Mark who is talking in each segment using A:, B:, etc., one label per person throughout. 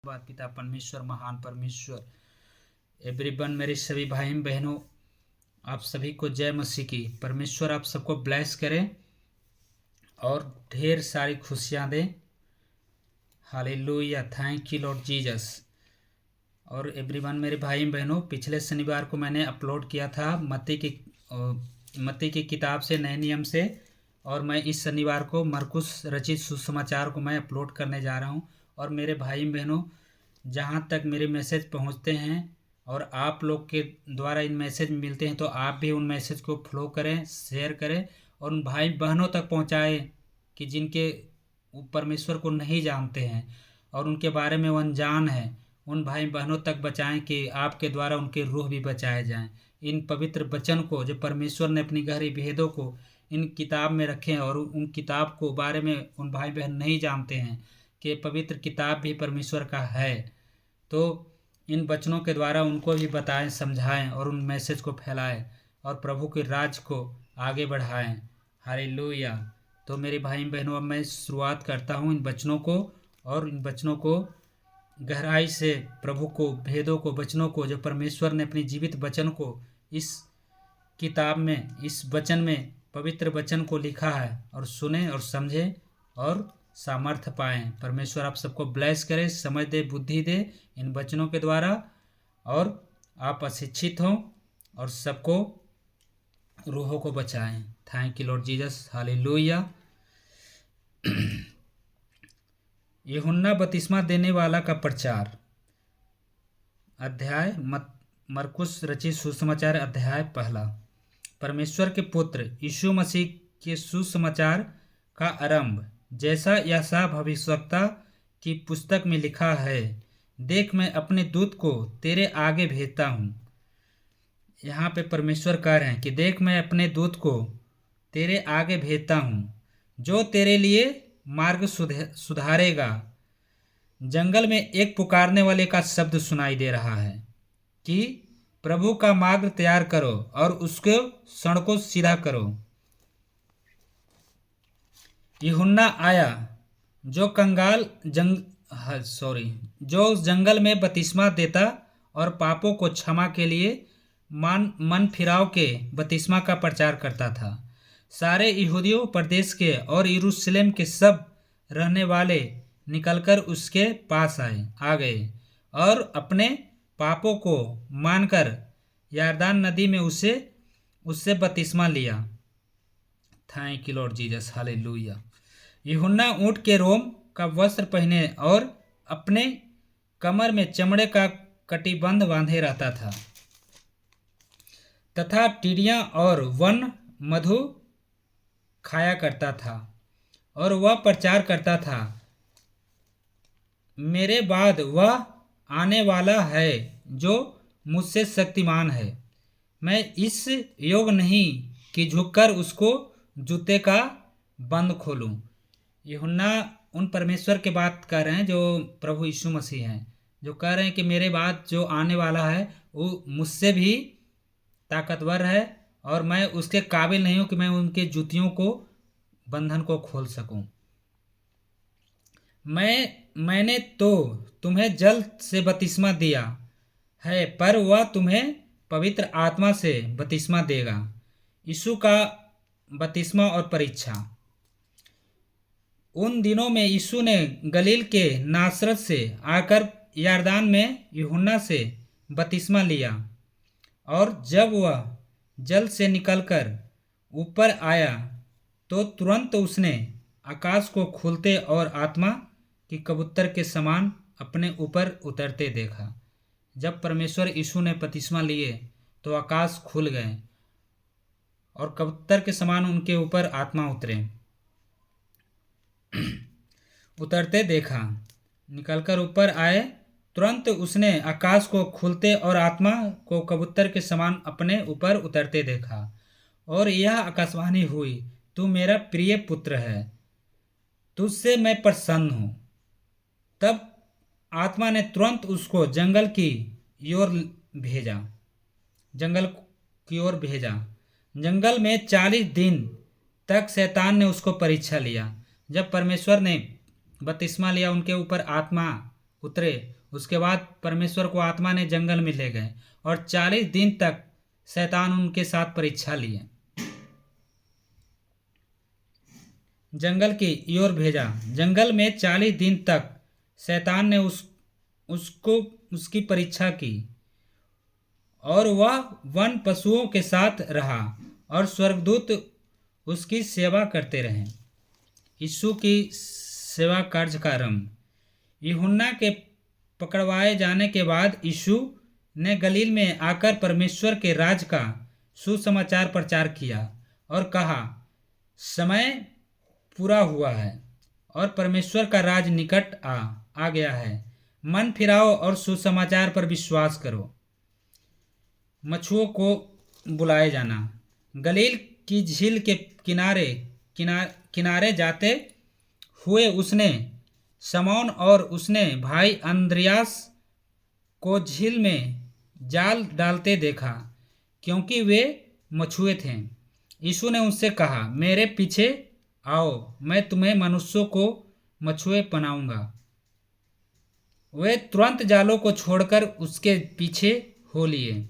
A: बात पिता परमेश्वर, महान परमेश्वर। एवरीवन, मेरे सभी भाई बहनों, आप सभी को जय मसीह की। परमेश्वर आप सबको ब्लेस करें और ढेर सारी खुशियां दें। Hallelujah, thank you Lord Jesus. और एवरीवन, मेरे भाई बहनों, पिछले शनिवार को मैंने अपलोड किया था मत्ती की किताब से, नए नियम से, और मैं इस शनिवार को मरकुस रचित सुसमाचार को मैं अपलोड करने जा रहा हूं। और मेरे भाई बहनों, जहां तक मेरे मैसेज पहुंचते हैं और आप लोग के द्वारा इन मैसेज मिलते हैं, तो आप भी उन मैसेज को फॉलो करें, शेयर करें और उन भाई बहनों तक पहुंचाएं कि जिनके परमेश्वर को नहीं जानते हैं और उनके बारे में वो अनजान है। उन भाई बहनों तक बचाएं कि आपके द्वारा उनके रूह भी बचाए जाएं। इन पवित्र वचन को जो परमेश्वर ने अपनी गहरी भेदों को इन किताब में रखे हैं और उन किताब को बारे में उन भाई बहन नहीं जानते हैं कि पवित्र किताब भी परमेश्वर का है, तो इन वचनों के द्वारा उनको भी बताएं, समझाएं और उन मैसेज को फैलाएं और प्रभु के राज को आगे बढ़ाएं। हालेलुया। तो मेरे भाई बहनों, अब मैं शुरुआत करता हूं इन वचनों को, और इन वचनों को गहराई से, प्रभु को, भेदों को, वचनों को जो परमेश्वर ने अपनी जीवित वचन को इस किताब में, इस वचन में, पवित्र वचन को लिखा है, और सुने और समझे और सामर्थ्य पाएं। परमेश्वर आप सबको ब्लेस करे, समझ दे, बुद्धि दे इन वचनों के द्वारा, और आप अशिक्षित हों और सबको रूहों को बचाएं। Thank you Lord Jesus. Hallelujah. यूहन्ना बपतिस्मा देने वाला का प्रचार, अध्याय मरकुस रचित सुसमाचार, अध्याय पहला। परमेश्वर के पुत्र यीशु मसीह के सुसमाचार का आरंभ, जैसा यशायाह भविष्यवक्ता की पुस्तक में लिखा है, देख मैं अपने दूत को तेरे आगे भेजता हूँ। यहाँ पे परमेश्वर कह रहे हैं कि देख मैं अपने दूत को तेरे आगे भेजता हूँ, जो तेरे लिए मार्ग सुधारेगा। जंगल में एक पुकारने वाले का शब्द सुनाई दे रहा है कि प्रभु का मार्ग तैयार करो और उसके सड़कों सीधा करो। यूहन्ना आया जो जो जंगल में बपतिस्मा देता और पापों को क्षमा के लिए मन फिराव के बपतिस्मा का प्रचार करता था। सारे यहूदियों प्रदेश के और यरूशलेम के सब रहने वाले निकलकर उसके पास आ गए और अपने पापों को मानकर यरदान नदी में उससे बपतिस्मा लिया। Thank you Lord Jesus. Hallelujah. यूहन्ना ऊंट के रोम का वस्त्र पहने और अपने कमर में चमड़े का कटिबंध बांधे रहता था तथा टिड्डियां और वन मधु खाया करता था, और वह प्रचार करता था, मेरे बाद वह आने वाला है जो मुझसे शक्तिमान है, मैं इस योग नहीं कि झुककर उसको जूते का बंद खोलूं। यूहन्ना उन परमेश्वर के बात कर रहे हैं जो प्रभु यीशु मसीह हैं, जो कह रहे हैं कि मेरे बाद जो आने वाला है वो मुझसे भी ताकतवर है और मैं उसके काबिल नहीं हूं कि मैं उनके जूतियों को, बंधन को खोल सकूं। मैंने तो तुम्हें जल से बपतिस्मा दिया है, पर वह तुम्हें पवित्र आत्मा से बपतिस्मा देगा। यीशु का बपतिस्मा और परीक्षा। उन दिनों में यीशु ने गलील के नासरत से आकर यरदान में यूहन्ना से बपतिस्मा लिया, और जब वह जल से निकलकर ऊपर आया तो तुरंत उसने आकाश को खुलते और आत्मा की कबूतर के समान अपने ऊपर उतरते देखा। जब परमेश्वर यीशु ने बपतिस्मा लिए तो आकाश खुल गए और कबूतर के समान उनके ऊपर आत्मा उतरते देखा। निकलकर ऊपर आए, तुरंत उसने आकाश को खुलते और आत्मा को कबूतर के समान अपने ऊपर उतरते देखा, और यह आकाशवाणी हुई, तू मेरा प्रिय पुत्र है, तुझसे मैं प्रसन्न हूँ। तब आत्मा ने तुरंत उसको जंगल की ओर भेजा। जंगल में 40 दिन तक शैतान ने उसको परीक्षा लिया। जब परमेश्वर ने बपतिस्मा लिया, उनके ऊपर आत्मा उतरे। उसके बाद परमेश्वर को आत्मा ने जंगल में ले गए और 40 दिन तक शैतान उनके साथ परीक्षा लिए। जंगल की ओर भेजा। जंगल में 40 दिन तक शैतान ने उसको उसकी परीक्षा की और वह वन पशुओं के साथ रहा और स्वर्गदूत उसकी सेवा करते रहे। यीशु की सेवा कार्यक्रम। यूहन्ना के पकड़वाए जाने के बाद यीशु ने गलील में आकर परमेश्वर के राज का सुसमाचार प्रचार किया और कहा, समय पूरा हुआ है और परमेश्वर का राज निकट आ गया है। मन फिराओ और सुसमाचार पर विश्वास करो। मछुओं को बुलाए जाना। गलील की झील के किनारे जाते हुए उसने शमौन और उसने भाई अंद्रियास को झील में जाल डालते देखा, क्योंकि वे मछुए थे। यीशु ने उनसे कहा, मेरे पीछे आओ, मैं तुम्हें मनुष्यों को मछुए बनाऊंगा। वे तुरंत जालों को छोड़कर उसके पीछे हो लिए।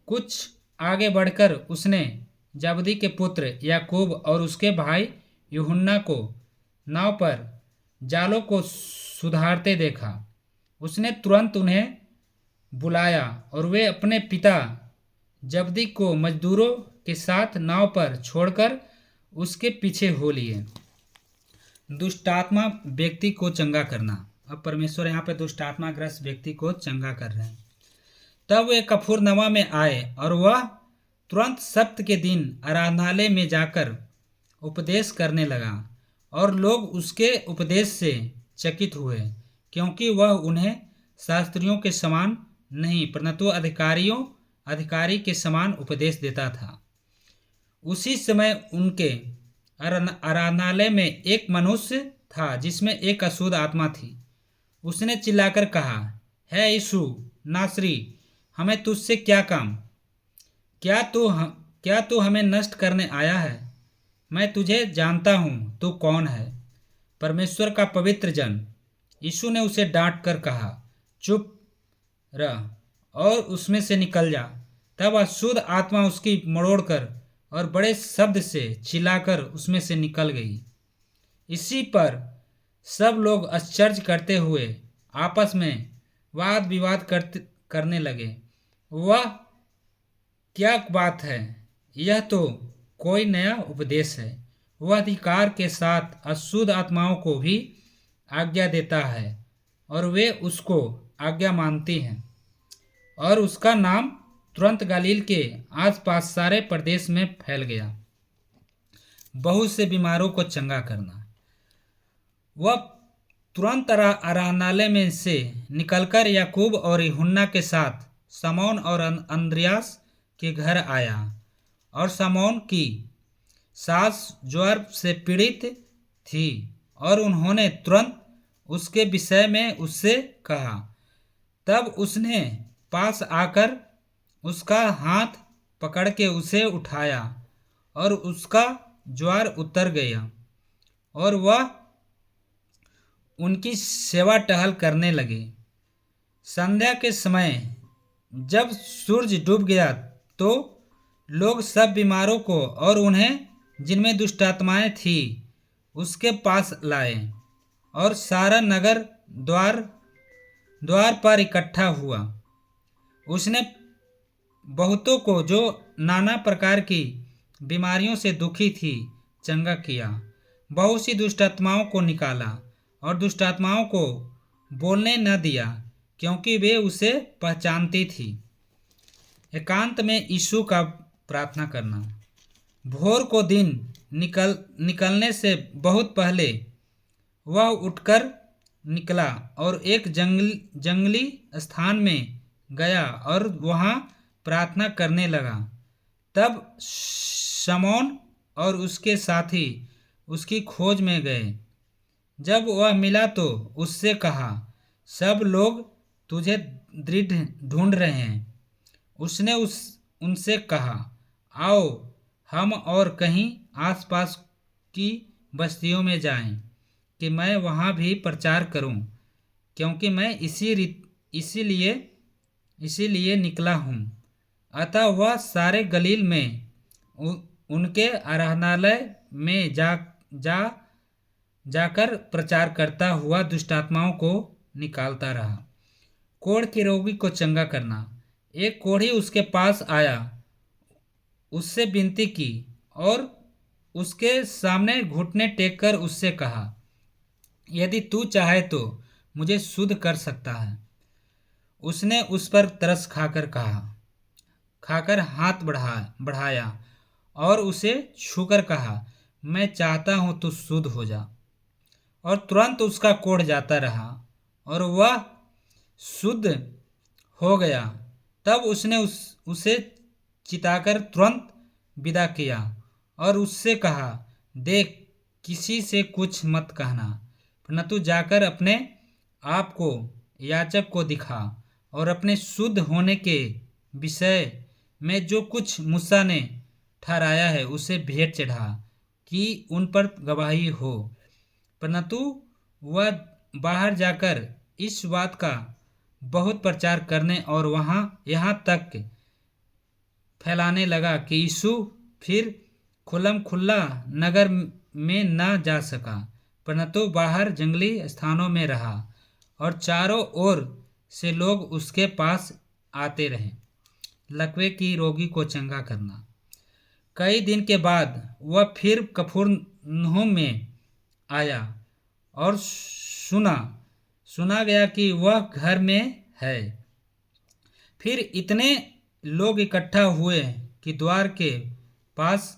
A: कुछ आगे बढ़कर उसने जबदी के पुत्र याकूब और उसके भाई यूहन्ना को नाव पर जालों को सुधारते देखा। उसने तुरंत उन्हें बुलाया और वे अपने पिता जबदी को मजदूरों के साथ नाव पर छोड़कर उसके पीछे हो लिए। दुष्टात्मा व्यक्ति को चंगा करना। अब परमेश्वर यहाँ पे दुष्टात्मा ग्रस्त व्यक्ति को चंगा कर रहे हैं। तब वे कफरनहूम में आए और वह तुरंत सप्त के दिन आराधनालय में जाकर उपदेश करने लगा और लोग उसके उपदेश से चकित हुए, क्योंकि वह उन्हें शास्त्रियों के समान नहीं परंतु अधिकारी के समान उपदेश देता था। उसी समय उनके आराधनालय में एक मनुष्य था जिसमें एक अशुद्ध आत्मा थी। उसने चिल्लाकर कहा, हे यीशु नासरी, हमें तुझसे क्या काम? क्या तू हमें नष्ट करने आया है? मैं तुझे जानता हूँ, तू कौन है, परमेश्वर का पवित्र जन। यीशु ने उसे डांट कर कहा, चुप रह और उसमें से निकल जा। तब अशुद्ध आत्मा उसकी मरोड़कर और बड़े शब्द से चिल्लाकर उसमें से निकल गई। इसी पर सब लोग आश्चर्य करते हुए आपस में वाद विवाद करने लगे, वह क्या बात है? यह तो कोई नया उपदेश है। वह अधिकार के साथ अशुद्ध आत्माओं को भी आज्ञा देता है और वे उसको आज्ञा मानती हैं। और उसका नाम तुरंत गलील के आसपास सारे प्रदेश में फैल गया। बहुत से बीमारों को चंगा करना। वह तुरंत आराधनालय में से निकलकर याकूब और यूहन्ना के साथ शमौन और अंद्रियास के घर आया। और शमौन की सास ज्वर से पीड़ित थी और उन्होंने तुरंत उसके विषय में उससे कहा। तब उसने पास आकर उसका हाथ पकड़ के उसे उठाया और उसका ज्वर उतर गया और वह उनकी सेवा टहल करने लगे। संध्या के समय जब सूरज डूब गया तो लोग सब बीमारों को और उन्हें जिनमें दुष्टात्माएं थी उसके पास लाए और सारा नगर द्वार पर इकट्ठा हुआ। उसने बहुतों को जो नाना प्रकार की बीमारियों से दुखी थी चंगा किया। बहुत सी दुष्टात्माओं को निकाला और दुष्टात्माओं को बोलने न दिया, क्योंकि वे उसे पहचानती थी। एकांत में यीशु का प्रार्थना करना। भोर को दिन निकलने से बहुत पहले वह उठकर निकला और एक जंगली स्थान में गया और वहाँ प्रार्थना करने लगा। तब शमौन और उसके साथी उसकी खोज में गए। जब वह मिला तो उससे कहा, सब लोग तुझे दृढ़ ढूंढ रहे हैं। उसने उनसे कहा, आओ हम और कहीं आसपास की बस्तियों में जाएं, कि मैं वहाँ भी प्रचार करूं, क्योंकि मैं इसीलिए निकला हूँ। अतः वह सारे गलील में उनके आराधनालय में जा जाकर प्रचार करता हुआ दुष्टात्माओं को निकालता रहा। कोढ़ के रोगी को चंगा करना। एक कोढ़ी उसके पास आया, उससे विनती की और उसके सामने घुटने टेक कर उससे कहा, यदि तू चाहे तो मुझे शुद्ध कर सकता है। उसने उस पर तरस खाकर हाथ बढ़ाया और उसे छूकर कहा, मैं चाहता हूँ तू शुद्ध हो जा। और तुरंत उसका कोढ़ जाता रहा और वह शुद्ध हो गया। तब उसने उसे चिताकर तुरंत विदा किया और उससे कहा, देख, किसी से कुछ मत कहना, परंतु जाकर अपने आप को याजक को दिखा और अपने शुद्ध होने के विषय में जो कुछ मूसा ने ठहराया है उसे भेंट चढ़ा, कि उन पर गवाही हो। परंतु वह बाहर जाकर इस बात का बहुत प्रचार करने और यहाँ तक फैलाने लगा कि यीशु फिर खुल्ला नगर में न जा सका, परंतु बाहर जंगली स्थानों में रहा और चारों ओर से लोग उसके पास आते रहे। लकवे की रोगी को चंगा करना। कई दिन के बाद वह फिर कफरनहूम में आया और सुना गया कि वह घर में है। फिर इतने लोग इकट्ठा हुए कि द्वार के पास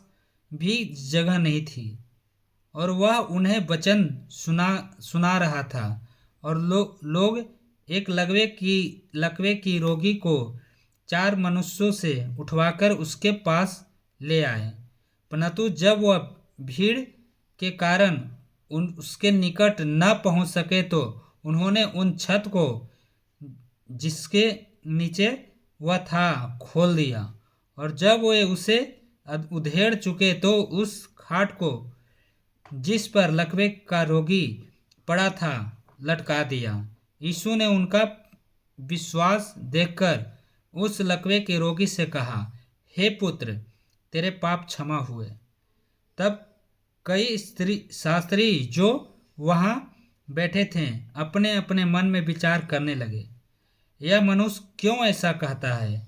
A: भी जगह नहीं थी और वह उन्हें वचन सुना रहा था। और लोग एक लकवे की रोगी को 4 मनुष्यों से उठवाकर उसके पास ले आए, परंतु जब वह भीड़ के कारण उसके निकट न पहुंच सके तो उन्होंने उन छत को जिसके नीचे वह था खोल दिया, और जब वे उसे उधेड़ चुके तो उस खाट को जिस पर लकवे का रोगी पड़ा था लटका दिया। यीशु ने उनका विश्वास देखकर उस लकवे के रोगी से कहा, हे पुत्र, तेरे पाप क्षमा हुए। तब कई शास्त्री जो वहाँ बैठे थे अपने अपने मन में विचार करने लगे, यह मनुष्य क्यों ऐसा कहता है?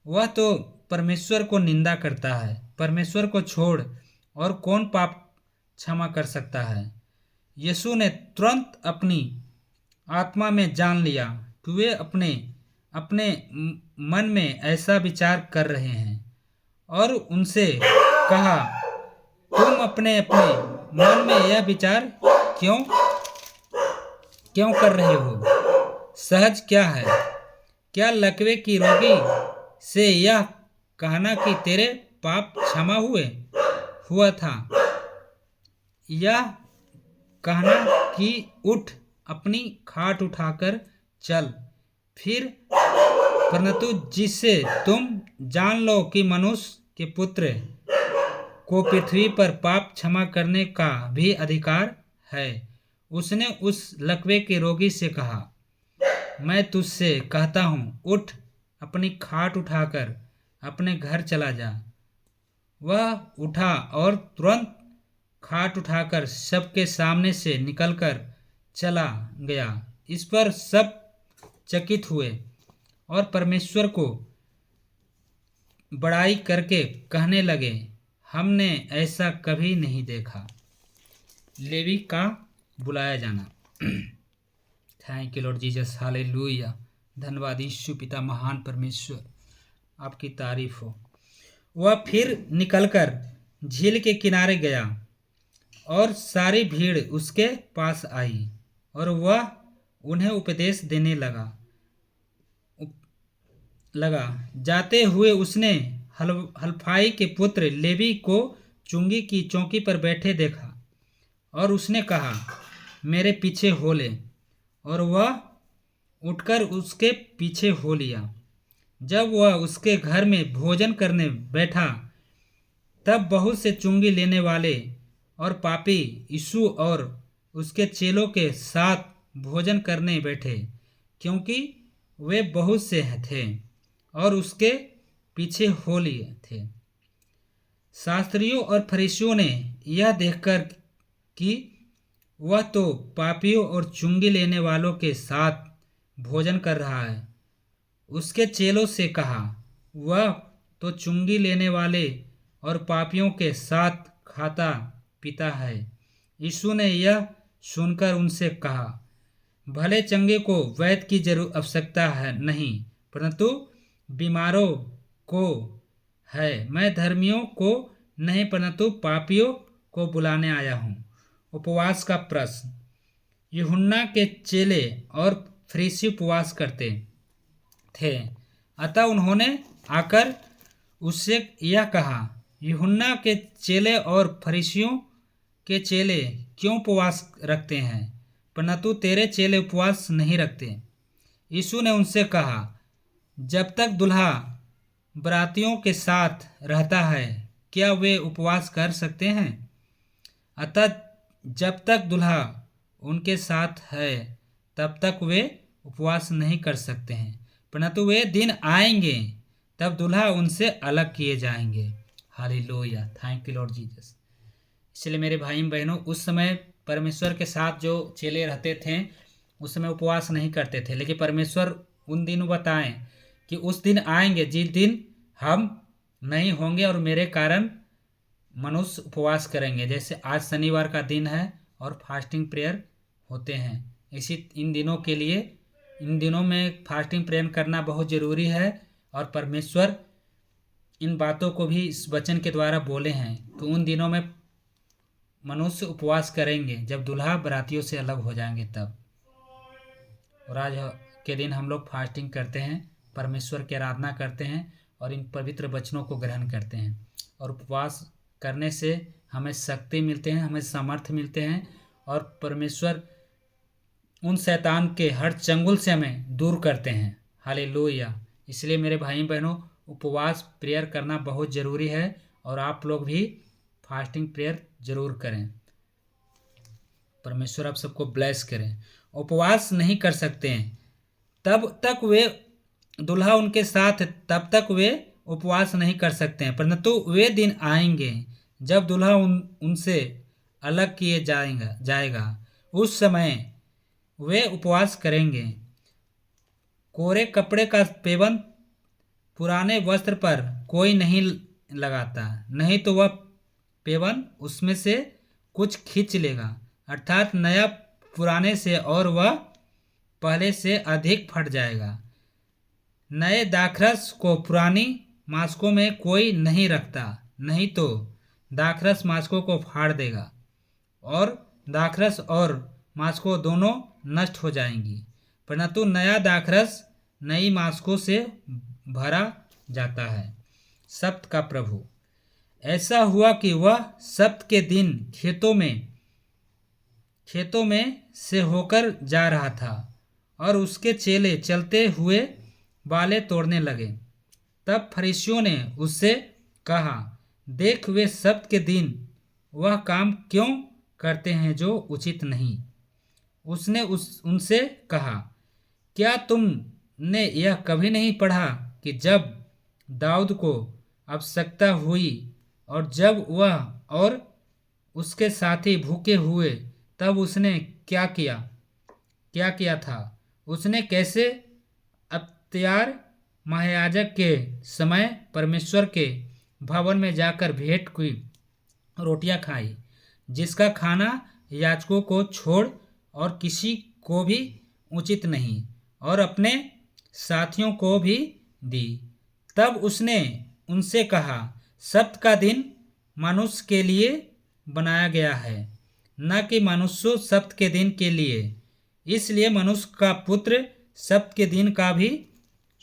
A: वह तो परमेश्वर को निंदा करता है। परमेश्वर को छोड़ और कौन पाप क्षमा कर सकता है? यीशु ने तुरंत अपनी आत्मा में जान लिया कि वे अपने मन में ऐसा विचार कर रहे हैं, और उनसे कहा, तुम अपने मन में यह विचार क्यों कर रहे हो? सहज क्या है? क्या लकवे की रोगी से यह कहना कि तेरे पाप क्षमा हुआ था, यह कहना कि उठ, अपनी खाट उठाकर चल फिर? परंतु जिससे तुम जान लो कि मनुष्य के पुत्र को पृथ्वी पर पाप क्षमा करने का भी अधिकार है। उसने उस लकवे के रोगी से कहा, मैं तुझसे कहता हूँ, उठ, अपनी खाट उठाकर अपने घर चला जा। वह उठा और तुरंत खाट उठाकर सबके सामने से निकलकर चला गया। इस पर सब चकित हुए और परमेश्वर को बड़ाई करके कहने लगे, हमने ऐसा कभी नहीं देखा। लेवी का बुलाया जाना। Thank you Lord Jesus, hallelujah. धन्यवाद यीशु पिता, महान परमेश्वर, आपकी तारीफ हो। वह फिर निकलकर झील के किनारे गया और सारी भीड़ उसके पास आई और वह उन्हें उपदेश देने लगा। जाते हुए उसने हलफाई के पुत्र लेवी को चुंगी की चौकी पर बैठे देखा और उसने कहा, मेरे पीछे हो ले। और वह उठकर उसके पीछे हो लिया। जब वह उसके घर में भोजन करने बैठा तब बहुत से चुंगी लेने वाले और पापी यीशु और उसके चेलों के साथ भोजन करने बैठे, क्योंकि वे बहुत से थे और उसके पीछे हो लिए थे। शास्त्रियों और फरीसियों ने यह देखकर कि वह तो पापियों और चुंगी लेने वालों के साथ भोजन कर रहा है, उसके चेलों से कहा, वह तो चुंगी लेने वाले और पापियों के साथ खाता पीता है। यीशु ने यह सुनकर उनसे कहा, भले चंगे को वैद्य की जरूर आवश्यकता है नहीं, परंतु बीमारों को है। मैं धर्मियों को नहीं परंतु पापियों को बुलाने आया हूँ। उपवास का प्रश्न। यूहन्ना के चेले और फरीसी उपवास करते थे, अतः उन्होंने आकर उससे यह कहा, यूहन्ना के चेले और फरीसियों के चेले क्यों उपवास रखते हैं, परंतु तेरे चेले उपवास नहीं रखते। यीशु ने उनसे कहा, जब तक दूल्हा बरातियों के साथ रहता है क्या वे उपवास कर सकते हैं? अतः जब तक दूल्हा उनके साथ है तब तक वे उपवास नहीं कर सकते हैं, परंतु वे दिन आएंगे तब दूल्हा उनसे अलग किए जाएंगे। Hallelujah, thank you Lord Jesus. इसलिए मेरे भाई बहनों, उस समय परमेश्वर के साथ जो चेले रहते थे उस समय उपवास नहीं करते थे, लेकिन परमेश्वर उन दिनों बताएं कि उस दिन आएंगे जिस दिन हम नहीं होंगे और मेरे कारण मनुष्य उपवास करेंगे। जैसे आज शनिवार का दिन है और फास्टिंग प्रेयर होते हैं, इसी इन दिनों के लिए, इन दिनों में फास्टिंग प्रेयर करना बहुत ज़रूरी है। और परमेश्वर इन बातों को भी इस वचन के द्वारा बोले हैं कि उन दिनों में मनुष्य उपवास करेंगे जब दूल्हा बरातियों से अलग हो जाएंगे तब। और आज के दिन हम लोग फास्टिंग करते हैं, परमेश्वर की आराधना करते हैं और इन पवित्र वचनों को ग्रहण करते हैं। और उपवास करने से हमें शक्ति मिलते हैं, हमें सामर्थ्य मिलते हैं और परमेश्वर उन शैतान के हर चंगुल से हमें दूर करते हैं। हालेलुया। इसलिए मेरे भाई बहनों, उपवास प्रेयर करना बहुत ज़रूरी है और आप लोग भी फास्टिंग प्रेयर ज़रूर करें। परमेश्वर आप सबको ब्लेस करें। उपवास नहीं कर सकते हैं तब तक वे दूल्हा उनके साथ, तब तक वे उपवास नहीं कर सकते हैं, परंतु वे दिन आएंगे जब दूल्हा उनसे अलग किए जाएगा, उस समय वे उपवास करेंगे। कोरे कपड़े का पेवन पुराने वस्त्र पर कोई नहीं लगाता, नहीं तो वह पेवन उसमें से कुछ खींच लेगा, अर्थात नया पुराने से, और वह पहले से अधिक फट जाएगा। नए दाखरस को पुरानी मास्कों में कोई नहीं रखता, नहीं तो दाखरस मास्कों को फाड़ देगा और दाखरस और मास्कों दोनों नष्ट हो जाएंगी, परंतु नया दाखरस नई मास्कों से भरा जाता है। सप्त का प्रभु। ऐसा हुआ कि वह सप्त के दिन खेतों में से होकर जा रहा था और उसके चेले चलते हुए बालें तोड़ने लगे। तब फरीसियों ने उससे कहा, देख, वे सब्त के दिन वह काम क्यों करते हैं जो उचित नहीं। उसने उनसे कहा, क्या तुमने यह कभी नहीं पढ़ा कि जब दाऊद को आवश्यकता हुई और जब वह और उसके साथी भूखे हुए तब उसने क्या किया था? उसने कैसे अत्यार महायाजक के समय परमेश्वर के भवन में जाकर भेंट की रोटियां खाई, जिसका खाना याजकों को छोड़ और किसी को भी उचित नहीं, और अपने साथियों को भी दी। तब उसने उनसे कहा, सब्त का दिन मनुष्य के लिए बनाया गया है, न कि मनुष्य सब्त के दिन के लिए। इसलिए मनुष्य का पुत्र सब्त के दिन का भी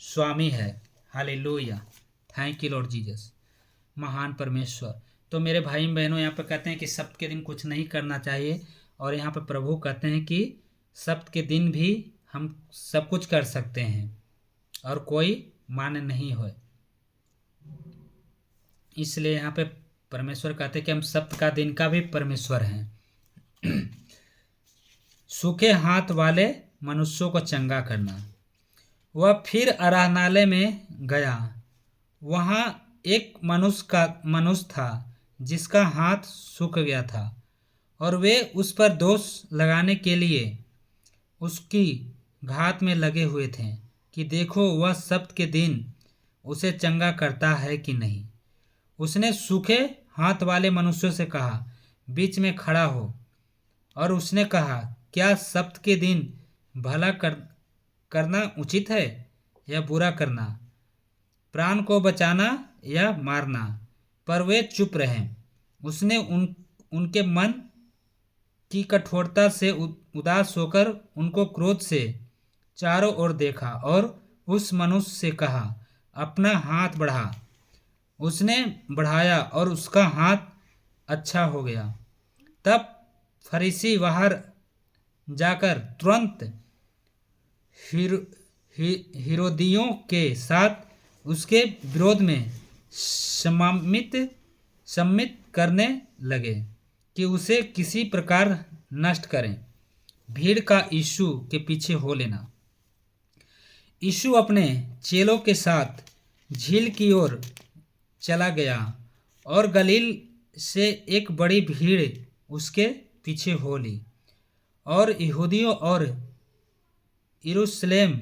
A: स्वामी है। Hallelujah, thank you Lord Jesus. महान परमेश्वर। तो मेरे भाई बहनों, यहाँ पर कहते हैं कि सब्त के दिन कुछ नहीं करना चाहिए, और यहाँ पर प्रभु कहते हैं कि सब्त के दिन भी हम सब कुछ कर सकते हैं और कोई मान्य नहीं हो। इसलिए यहाँ पे परमेश्वर कहते हैं कि हम सब्त का दिन का भी परमेश्वर हैं। सूखे हाथ वाले मनुष्यों को चंगा करना। वह फिर आराधनालय में गया। वहाँ एक मनुष्य था जिसका हाथ सूख गया था, और वे उस पर दोष लगाने के लिए उसकी घात में लगे हुए थे कि देखो वह सब्त के दिन उसे चंगा करता है कि नहीं। उसने सूखे हाथ वाले मनुष्य से कहा, बीच में खड़ा हो। और उसने कहा, क्या सब्त के दिन भला करना उचित है या बुरा करना, प्राण को बचाना या मारना? पर वे चुप रहे। उसने उनके मन की कठोरता से उदास होकर उनको क्रोध से चारों ओर देखा और उस मनुष्य से कहा, अपना हाथ बढ़ा। उसने बढ़ाया और उसका हाथ अच्छा हो गया। तब फरीसी बाहर जाकर तुरंत हिरोदियों के साथ उसके विरोध में सम्मित करने लगे कि उसे किसी प्रकार नष्ट करें। भीड़ का यीशु के पीछे हो लेना। यीशु अपने चेलों के साथ झील की ओर चला गया और गलील से एक बड़ी भीड़ उसके पीछे हो ली। और यहूदियों और यरूशलेम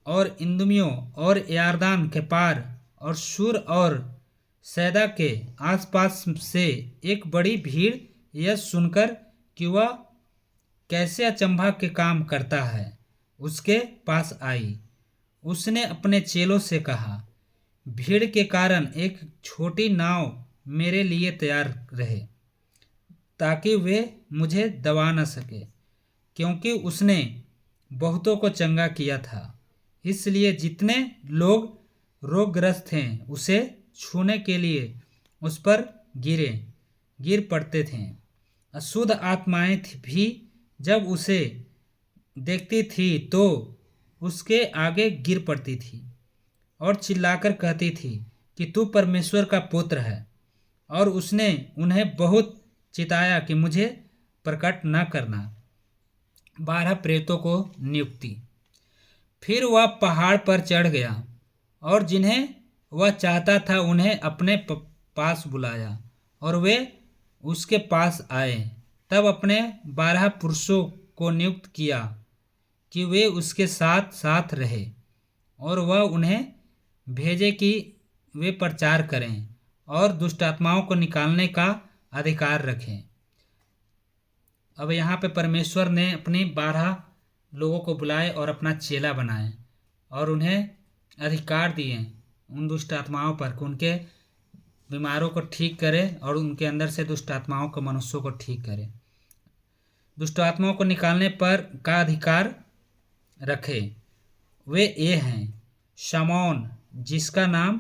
A: और इदुमियों और यरदन के पार और सूर और सैदा के आसपास से एक बड़ी भीड़ यह सुनकर कि वह कैसे अचंभा के काम करता है उसके पास आई। उसने अपने चेलों से कहा, भीड़ के कारण एक छोटी नाव मेरे लिए तैयार रहे ताकि वे मुझे दबा न सके, क्योंकि उसने बहुतों को चंगा किया था। इसलिए जितने लोग रोगग्रस्त थे उसे छूने के लिए उस पर गिर पड़ते थे। अशुद्ध आत्माएं भी जब उसे देखती थी तो उसके आगे गिर पड़ती थी और चिल्लाकर कहती थी कि तू परमेश्वर का पुत्र है। और उसने उन्हें बहुत चिताया कि मुझे प्रकट न करना। 12 प्रेतों को नियुक्ति। फिर वह पहाड़ पर चढ़ गया और जिन्हें वह चाहता था उन्हें अपने पास बुलाया और वे उसके पास आए। तब अपने 12 पुरुषों को नियुक्त किया कि वे उसके साथ साथ रहे और वह उन्हें भेजे कि वे प्रचार करें और दुष्टात्माओं को निकालने का अधिकार रखें। अब यहाँ पे परमेश्वर ने अपने 12 लोगों को बुलाए और अपना चेला बनाए और उन्हें अधिकार दिए उन दुष्ट आत्माओं पर कि उनके बीमारों को ठीक करे और उनके अंदर से दुष्ट आत्माओं को मनुष्यों को ठीक करे, दुष्ट आत्माओं को निकालने पर का अधिकार रखे। वे ये हैं, शमौन जिसका नाम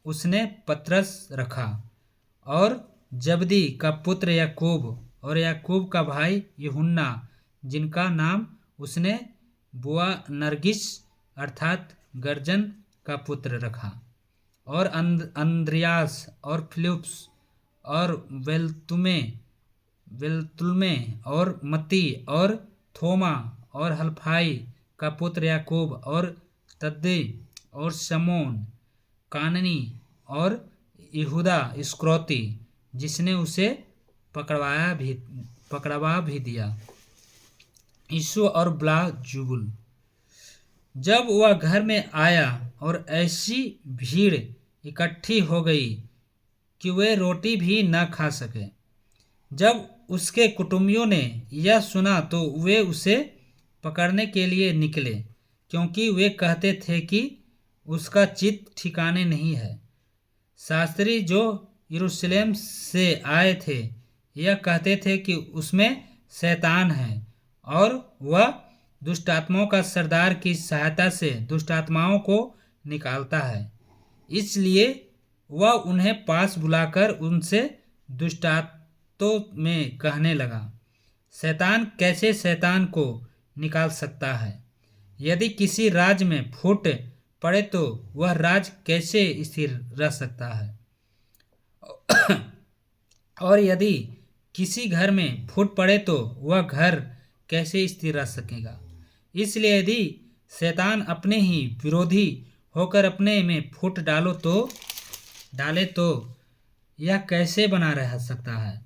A: उसने पतरस रखा, और जबदी का पुत्र याकूब और याकूब का भाई यूहन्ना जिनका नाम उसने बुआ नरगिस अर्थात गर्जन का पुत्र रखा, और अंद्रियास और फिलिप्स और वेलतुलमे और मत्ती और थोमा और हल्फाई का पुत्र याकूब और तद्दे और शमौन काननी और यहूदा इस्करियोती जिसने उसे पकड़वा भी दिया। यीशु और बेलजेबुल। जब वह घर में आया और ऐसी भीड़ इकट्ठी हो गई कि वे रोटी भी न खा सके, जब उसके कुटुंबियों ने यह सुना तो वे उसे पकड़ने के लिए निकले, क्योंकि वे कहते थे कि उसका चित्त ठिकाने नहीं है। शास्त्री जो यरूशलेम से आए थे यह कहते थे कि उसमें शैतान है और वह दुष्टात्माओं का सरदार की सहायता से दुष्टात्माओं को निकालता है। इसलिए वह उन्हें पास बुलाकर उनसे दुष्टात्माओं में कहने लगा, शैतान कैसे शैतान को निकाल सकता है? यदि किसी राज्य में फूट पड़े तो वह राज्य कैसे स्थिर रह सकता है? और यदि किसी घर में फूट पड़े तो वह घर कैसे स्थिर रह सकेगा। इसलिए यदि शैतान अपने ही विरोधी होकर अपने में फूट डाले तो यह कैसे बना रह सकता है।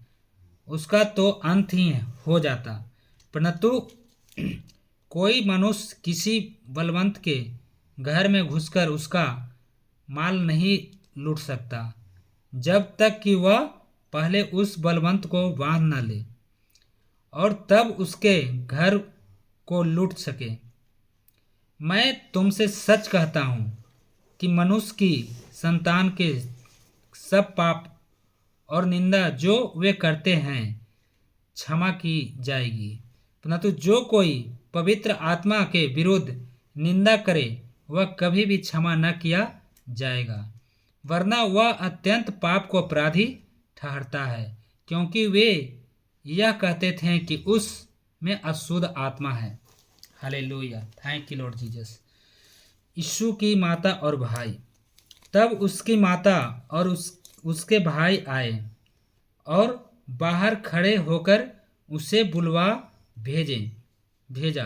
A: उसका तो अंत ही हो जाता। परंतु कोई मनुष्य किसी बलवंत के घर में घुसकर उसका माल नहीं लूट सकता जब तक कि वह पहले उस बलवंत को बांध न ले और तब उसके घर को लूट सके। मैं तुमसे सच कहता हूँ कि मनुष्य की संतान के सब पाप और निंदा जो वे करते हैं क्षमा की जाएगी, परंतु जो कोई पवित्र आत्मा के विरुद्ध निंदा करे वह कभी भी क्षमा न किया जाएगा, वरना वह अत्यंत पाप को अपराधी ठहरता है, क्योंकि वे यह कहते थे कि उस में अशुद्ध आत्मा है। Hallelujah, thank you Lord Jesus. यीशु की माता और भाई। तब उसकी माता और उसके भाई आए और बाहर खड़े होकर उसे बुलवा भेजा।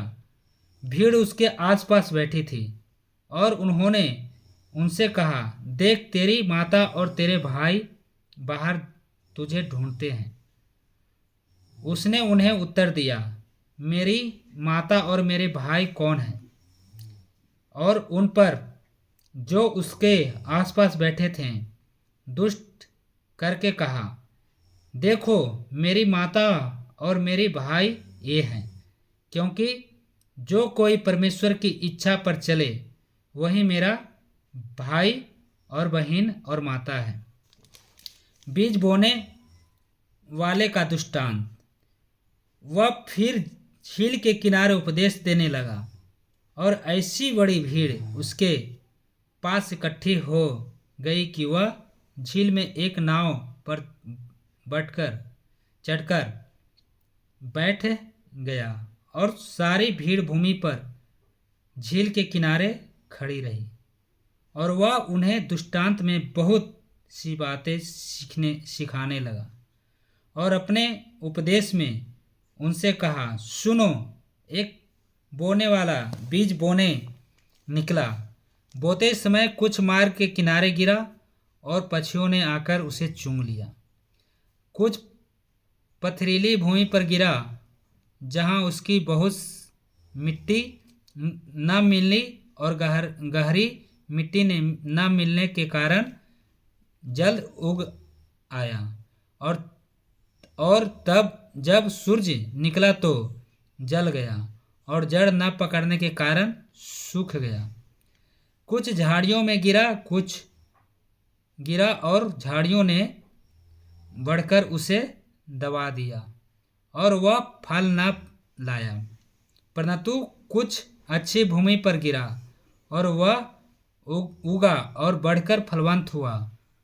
A: भीड़ उसके आसपास बैठी थी और उन्होंने उनसे कहा, देख तेरी माता और तेरे भाई बाहर तुझे ढूंढते हैं। उसने उन्हें उत्तर दिया, मेरी माता और मेरे भाई कौन हैं? और उन पर जो उसके आसपास बैठे थे दुष्ट करके कहा, देखो मेरी माता और मेरे भाई ये हैं, क्योंकि जो कोई परमेश्वर की इच्छा पर चले वही मेरा भाई और बहन और माता है। बीज बोने वाले का दृष्टांत। वह फिर झील के किनारे उपदेश देने लगा और ऐसी बड़ी भीड़ उसके पास इकट्ठी हो गई कि वह झील में एक नाव पर चढ़कर बैठ गया और सारी भीड़ भूमि पर झील के किनारे खड़ी रही और वह उन्हें दृष्टांत में बहुत सी बातें सिखाने लगा और अपने उपदेश में उनसे कहा, सुनो, एक बोने वाला बीज बोने निकला। बोते समय कुछ मार्ग के किनारे गिरा और पक्षियों ने आकर उसे चूम लिया। कुछ पथरीली भूमि पर गिरा जहाँ उसकी बहुत मिट्टी न मिलनी और गहरी मिट्टी न मिलने के कारण जल्द उग आया और तब जब सूरज निकला तो जल गया और जड़ न पकड़ने के कारण सूख गया। कुछ झाड़ियों में गिरा और झाड़ियों ने बढ़कर उसे दबा दिया और वह फल न लाया। परंतु कुछ अच्छी भूमि पर गिरा और वह उगा और बढ़कर फलवंत हुआ,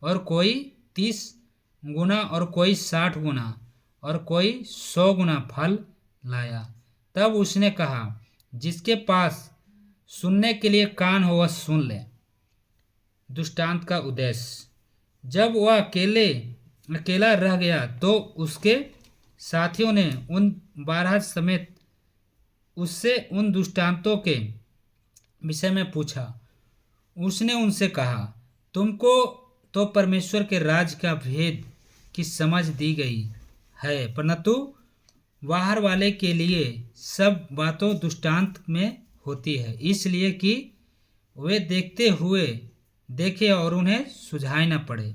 A: और कोई 30 गुना और कोई 60 गुना और कोई 100 गुना फल लाया। तब उसने कहा, जिसके पास सुनने के लिए कान हो वह सुन ले। दृष्टांत का उद्देश्य। जब वह अकेला रह गया तो उसके साथियों ने उन 12 समेत उससे उन दृष्टांतों के विषय में पूछा। उसने उनसे कहा, तुमको तो परमेश्वर के राज का भेद की समझ दी गई है, परंतु बाहर वाले के लिए सब बातों दृष्टांत में होती है, इसलिए कि वे देखते हुए देखे और उन्हें सुझाई न पड़े,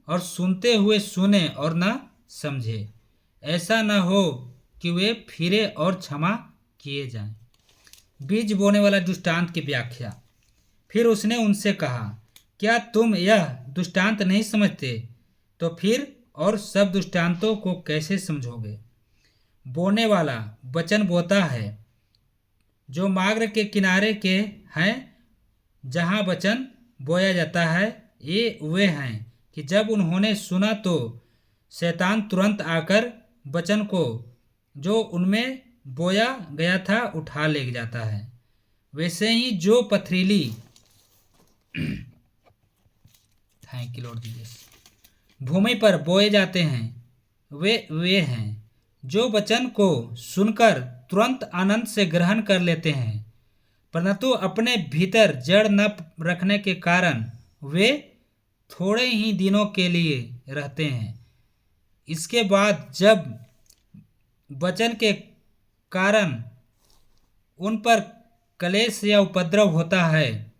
A: और सुनते हुए सुने और न समझे, ऐसा न हो कि वे फिरे और क्षमा किए जाएं। बीज बोने वाला दृष्टांत की व्याख्या। फिर उसने उनसे कहा, क्या तुम यह दृष्टांत नहीं समझते? तो फिर और सब दृष्टांतों को कैसे समझोगे? बोने वाला वचन बोता है जो मार्ग के किनारे के हैं, जहाँ वचन बोया जाता है। ये वे हैं कि जब उन्होंने सुना तो शैतान तुरंत आकर वचन को जो उनमें बोया गया था उठा ले जाता है। वैसे ही जो पथरीली थैंक यू लॉर्ड जीसस भूमि पर बोए जाते हैं वे हैं जो वचन को सुनकर तुरंत आनंद से ग्रहण कर लेते हैं, परंतु अपने भीतर जड़ न रखने के कारण वे थोड़े ही दिनों के लिए रहते हैं। इसके बाद जब वचन के कारण उन पर क्लेश या उपद्रव होता है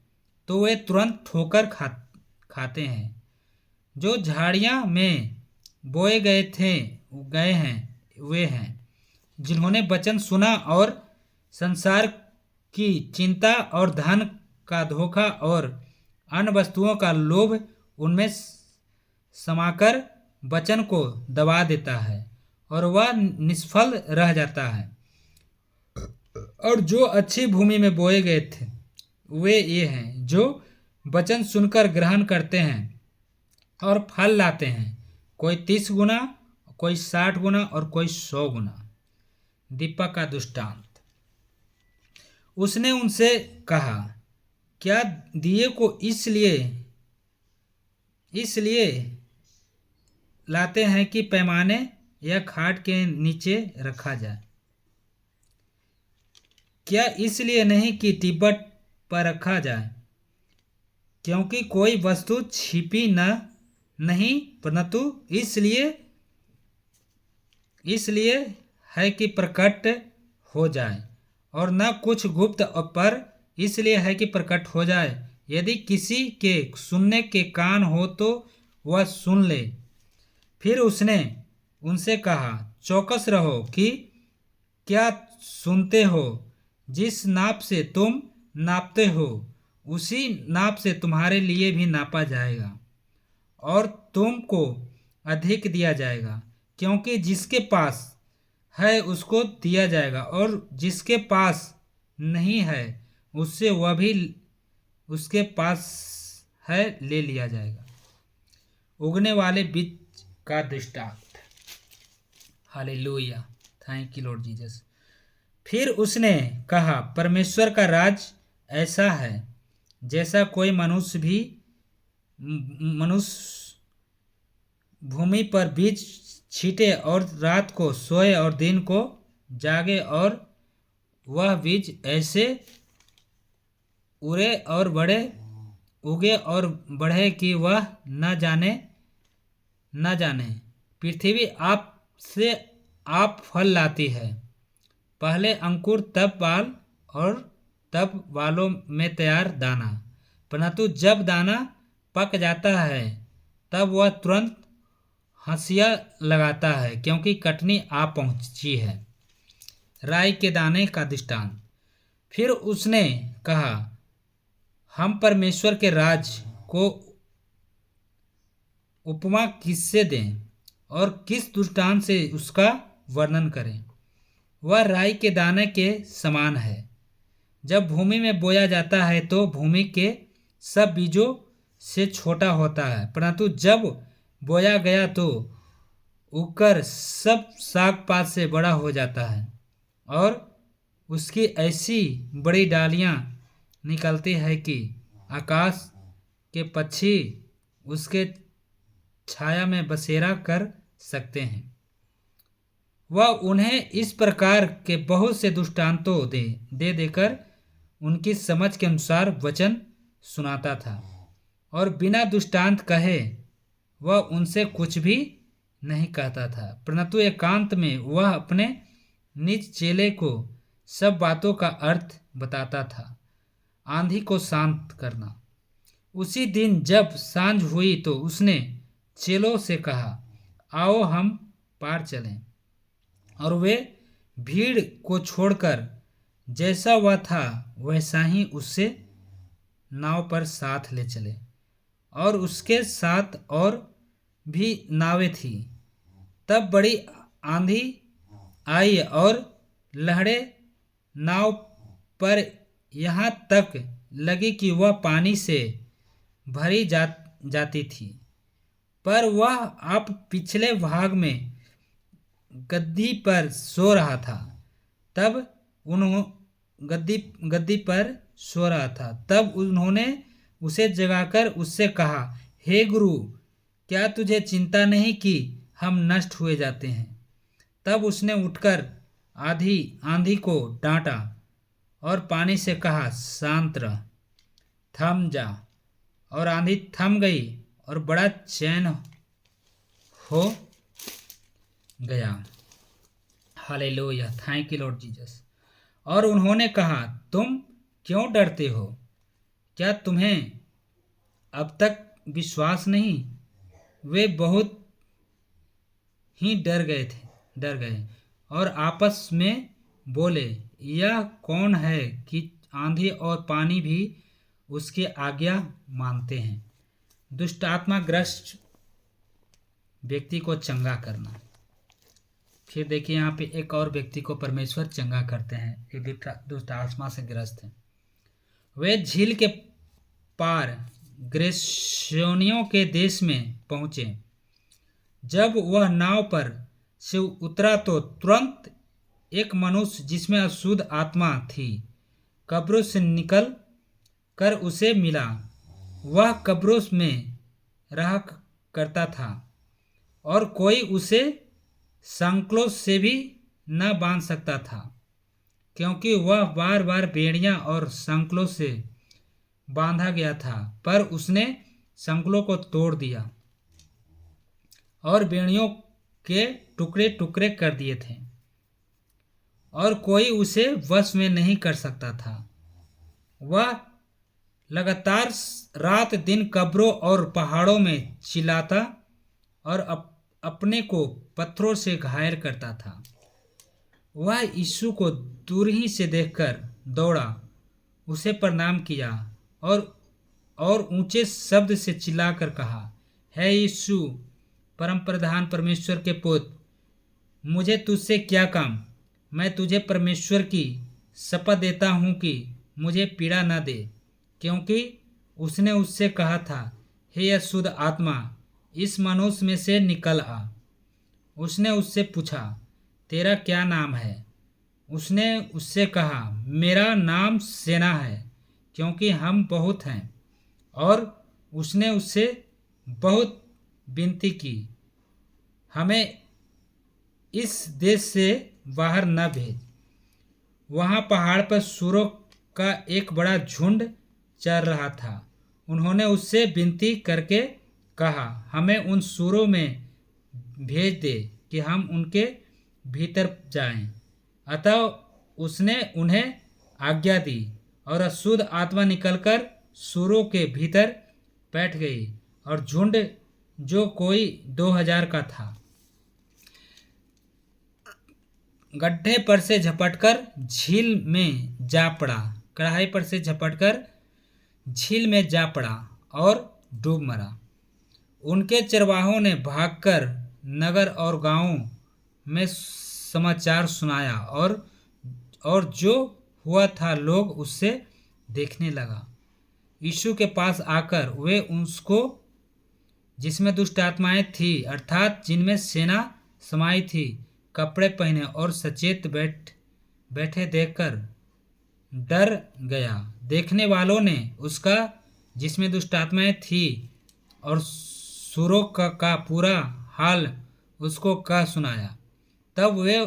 A: तो वे तुरंत ठोकर खाते हैं। जो झाड़ियाँ में बोए गए हैं वे हैं जिन्होंने वचन सुना और संसार की चिंता और धन का धोखा और अन्य वस्तुओं का लोभ उनमें समाकर वचन को दबा देता है और वह निष्फल रह जाता है। और जो अच्छी भूमि में बोए गए थे वे ये हैं जो वचन सुनकर ग्रहण करते हैं और फल लाते हैं, कोई 30 गुना, कोई 60 गुना और कोई 100 गुना। दीपक का दृष्टांत। उसने उनसे कहा, क्या दिए को इसलिए लाते हैं कि पैमाने या खाट के नीचे रखा जाए? क्या इसलिए नहीं कि तिब्बत पर रखा जाए? क्योंकि कोई वस्तु छिपी नहीं, परंतु इसलिए है कि प्रकट हो जाए, और न कुछ गुप्त पर इसलिए है कि प्रकट हो जाए। यदि किसी के सुनने के कान हो तो वह सुन ले। फिर उसने उनसे कहा, चौकस रहो कि क्या सुनते हो। जिस नाप से तुम नापते हो उसी नाप से तुम्हारे लिए भी नापा जाएगा और तुमको अधिक दिया जाएगा। क्योंकि जिसके पास है उसको दिया जाएगा और जिसके पास नहीं है उससे वह भी उसके पास है ले लिया जाएगा। उगने वाले बीज का दृष्टांत। Hallelujah, thank you Lord Jesus. फिर उसने कहा, परमेश्वर का राज ऐसा है जैसा कोई मनुष्य भूमि पर बीज छीटे और रात को सोए और दिन को जागे, और वह बीज ऐसे उड़े और उगे और बढ़े कि वह न जाने। पृथ्वी आप फल लाती है, पहले अंकुर, तब बाल और तब बालों में तैयार दाना। परंतु जब दाना पक जाता है तब वह तुरंत हंसिया लगाता है, क्योंकि कटनी आ पहुंची है। राई के दाने का दृष्टांत। फिर उसने कहा, हम परमेश्वर के राज को उपमा किससे दें और किस दृष्टांत से उसका वर्णन करें? वह राई के दाने के समान है। जब भूमि में बोया जाता है तो भूमि के सब बीजों से छोटा होता है, परंतु जब बोया गया तो उगकर सब साग पात से बड़ा हो जाता है और उसकी ऐसी बड़ी डालियां निकलती है कि आकाश के पक्षी उसके छाया में बसेरा कर सकते हैं। वह उन्हें इस प्रकार के बहुत से दृष्टांतों देकर उनकी समझ के अनुसार वचन सुनाता था, और बिना दृष्टांत कहे वह उनसे कुछ भी नहीं कहता था, परंतु एकांत में वह अपने निज चेले को सब बातों का अर्थ बताता था। आंधी को शांत करना। उसी दिन जब सांझ हुई तो उसने चेलों से कहा, आओ हम पार चलें। और वे भीड़ को छोड़कर जैसा वह था वैसा ही उससे नाव पर साथ ले चले, और उसके साथ और भी नावें थी। तब बड़ी आंधी आई और लहरें नाव पर यहाँ तक लगी कि वह पानी से भरी जाती थी, पर वह अब पिछले भाग में गद्दी पर सो रहा था। तब उन्होंने उसे जगाकर उससे कहा, हे गुरु, क्या तुझे चिंता नहीं कि हम नष्ट हुए जाते हैं? तब उसने उठकर आंधी को डांटा और पानी से कहा, शांत रह, थम जा। और आंधी थम गई और बड़ा चैन हो गया। Hallelujah, thank you Lord Jesus. और उन्होंने कहा, तुम क्यों डरते हो? क्या तुम्हें अब तक विश्वास नहीं? वे बहुत ही डर गए और आपस में बोले, यह कौन है कि आंधी और पानी भी उसकी आज्ञा मानते हैं। दुष्ट आत्मा ग्रस्त व्यक्ति को चंगा करना। फिर देखिए यहाँ पे एक और व्यक्ति को परमेश्वर चंगा करते हैं, एक दुष्ट आत्मा से ग्रस्त है। वे झील के पार ग्रेसियोनियों के देश में पहुंचे। जब वह नाव पर से उतरा तो तुरंत एक मनुष्य जिसमें अशुद्ध आत्मा थी कब्रों से निकल कर उसे मिला। वह कब्रों में रहा करता था और कोई उसे संकलों से भी न बांध सकता था, क्योंकि वह बार बार बेड़ियां और संकलों से बांधा गया था। पर उसने संकलों को तोड़ दिया और बेड़ियों के टुकड़े टुकड़े कर दिए थे और कोई उसे वश में नहीं कर सकता था। वह लगातार रात दिन कब्रों और पहाड़ों में चिल्लाता और अपने को पत्थरों से घायल करता था। वह यीशु को दूर ही से देखकर दौड़ा, उसे प्रणाम किया और ऊंचे शब्द से चिल्लाकर कहा, हे यीशु, परम प्रधान परमेश्वर के पुत्र, मुझे तुझसे क्या काम? मैं तुझे परमेश्वर की शपथ देता हूँ कि मुझे पीड़ा न दे। क्योंकि उसने उससे कहा था, हे अशुद्ध आत्मा, इस मनुष्य में से निकल आ। उसने उससे पूछा, तेरा क्या नाम है? उसने उससे कहा, मेरा नाम सेना है, क्योंकि हम बहुत हैं। और उसने उससे बहुत विनती की, हमें इस देश से बाहर न भेज। वहाँ पहाड़ पर सूरों का एक बड़ा झुंड चर रहा था। उन्होंने उससे विनती करके कहा, हमें उन सूरों में भेज दे कि हम उनके भीतर जाएं। अतः उसने उन्हें आज्ञा दी और अशुद्ध आत्मा निकलकर सूरों के भीतर बैठ गई और झुंड जो कोई 2000 का था गड्ढे पर से झपटकर झील में जा पड़ा। कढ़ाई पर से झपटकर झील में जा पड़ा और डूब मरा। उनके चरवाहों ने भागकर नगर और गांवों में समाचार सुनाया और जो हुआ था लोग उससे देखने लगा। यीशु के पास आकर वे उसको, जिसमें दुष्ट आत्माएं थी अर्थात जिनमें सेना समाई थी, कपड़े पहने और सचेत बैठे देखकर डर गया। देखने वालों ने उसका, जिसमें दुष्ट आत्माएं थी और सुरों का पूरा हाल उसको कह सुनाया। तब वे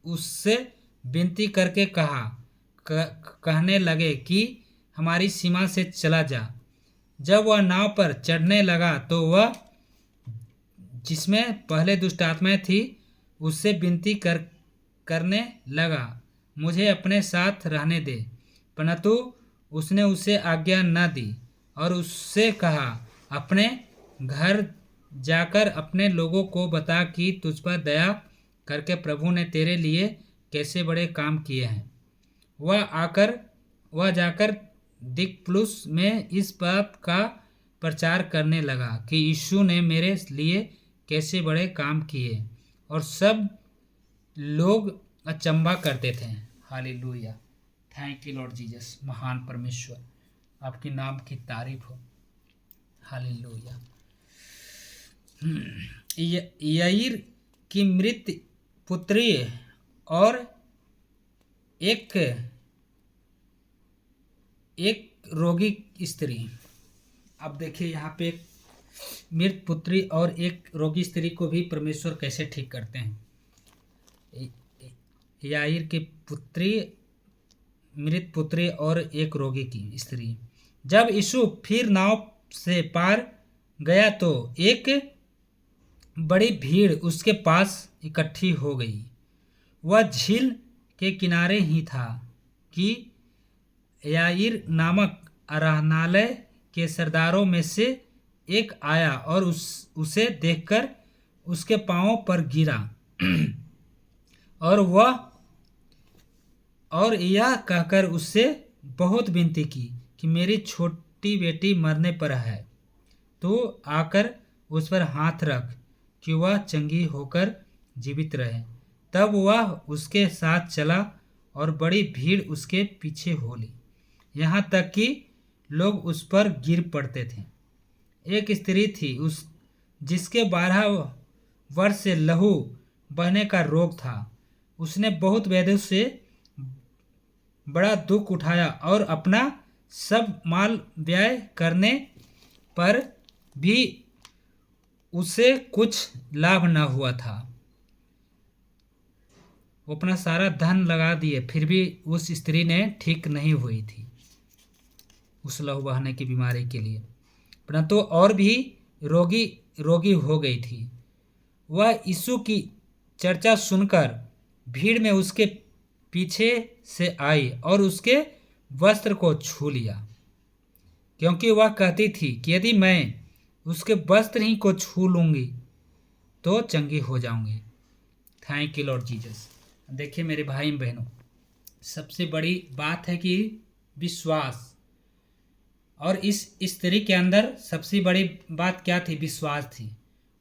A: उससे विनती करके कहने लगे कि हमारी सीमा से चला जा। जब वह नाव पर चढ़ने लगा तो वह, जिसमें पहले दुष्ट आत्माएं थी, उससे विनती करने लगा, मुझे अपने साथ रहने दे। परंतु उसने उसे आज्ञा न दी और उससे कहा, अपने घर जाकर अपने लोगों को बता कि तुझ पर दया करके प्रभु ने तेरे लिए कैसे बड़े काम किए हैं। वह जाकर दिकपुलिस में इस बात का प्रचार करने लगा कि यीशु ने मेरे लिए कैसे बड़े काम किए, और सब लोग अचंभा करते थे। Hallelujah, thank you Lord Jesus. महान परमेश्वर, आपके नाम की तारीफ हो। हालेलुया। याईर की मृत पुत्री और एक रोगी स्त्री। अब देखिए यहाँ पे एक मृत पुत्री और एक रोगी स्त्री को भी परमेश्वर कैसे ठीक करते हैं। याईर की पुत्री, मृत पुत्री और एक रोगी की स्त्री। जब यीशु फिर नाव से पार गया तो एक बड़ी भीड़ उसके पास इकट्ठी हो गई। वह झील के किनारे ही था कि याईर नामक आराधनालय के सरदारों में से एक आया और उसे देखकर उसके पांवों पर गिरा और यह कहकर उससे बहुत विनती की कि मेरी छोटी बेटी मरने पर है, तो आकर उस पर हाथ रख कि वह चंगी होकर जीवित रहे। तब वह उसके साथ चला और बड़ी भीड़ उसके पीछे हो ली, यहाँ तक कि लोग उस पर गिर पड़ते थे। एक स्त्री थी जिसके 12 वर्ष से लहू बहने का रोग था। उसने बहुत वैद्यों से बड़ा दुख उठाया और अपना सब माल व्यय करने पर भी उसे कुछ लाभ न हुआ था। वो अपना सारा धन लगा दिए, फिर भी उस स्त्री ने ठीक नहीं हुई थी उस लहू बहने की बीमारी के लिए, परंतु और भी रोगी हो गई थी। वह यीशु की चर्चा सुनकर भीड़ में उसके पीछे से आई और उसके वस्त्र को छू लिया, क्योंकि वह कहती थी कि यदि मैं उसके वस्त्र ही को छू लूँगी तो चंगी हो जाऊंगी। Thank you Lord Jesus. देखिए मेरे भाई बहनों, सबसे बड़ी बात है कि विश्वास, और इस स्त्री के अंदर सबसे बड़ी बात क्या थी? विश्वास थी।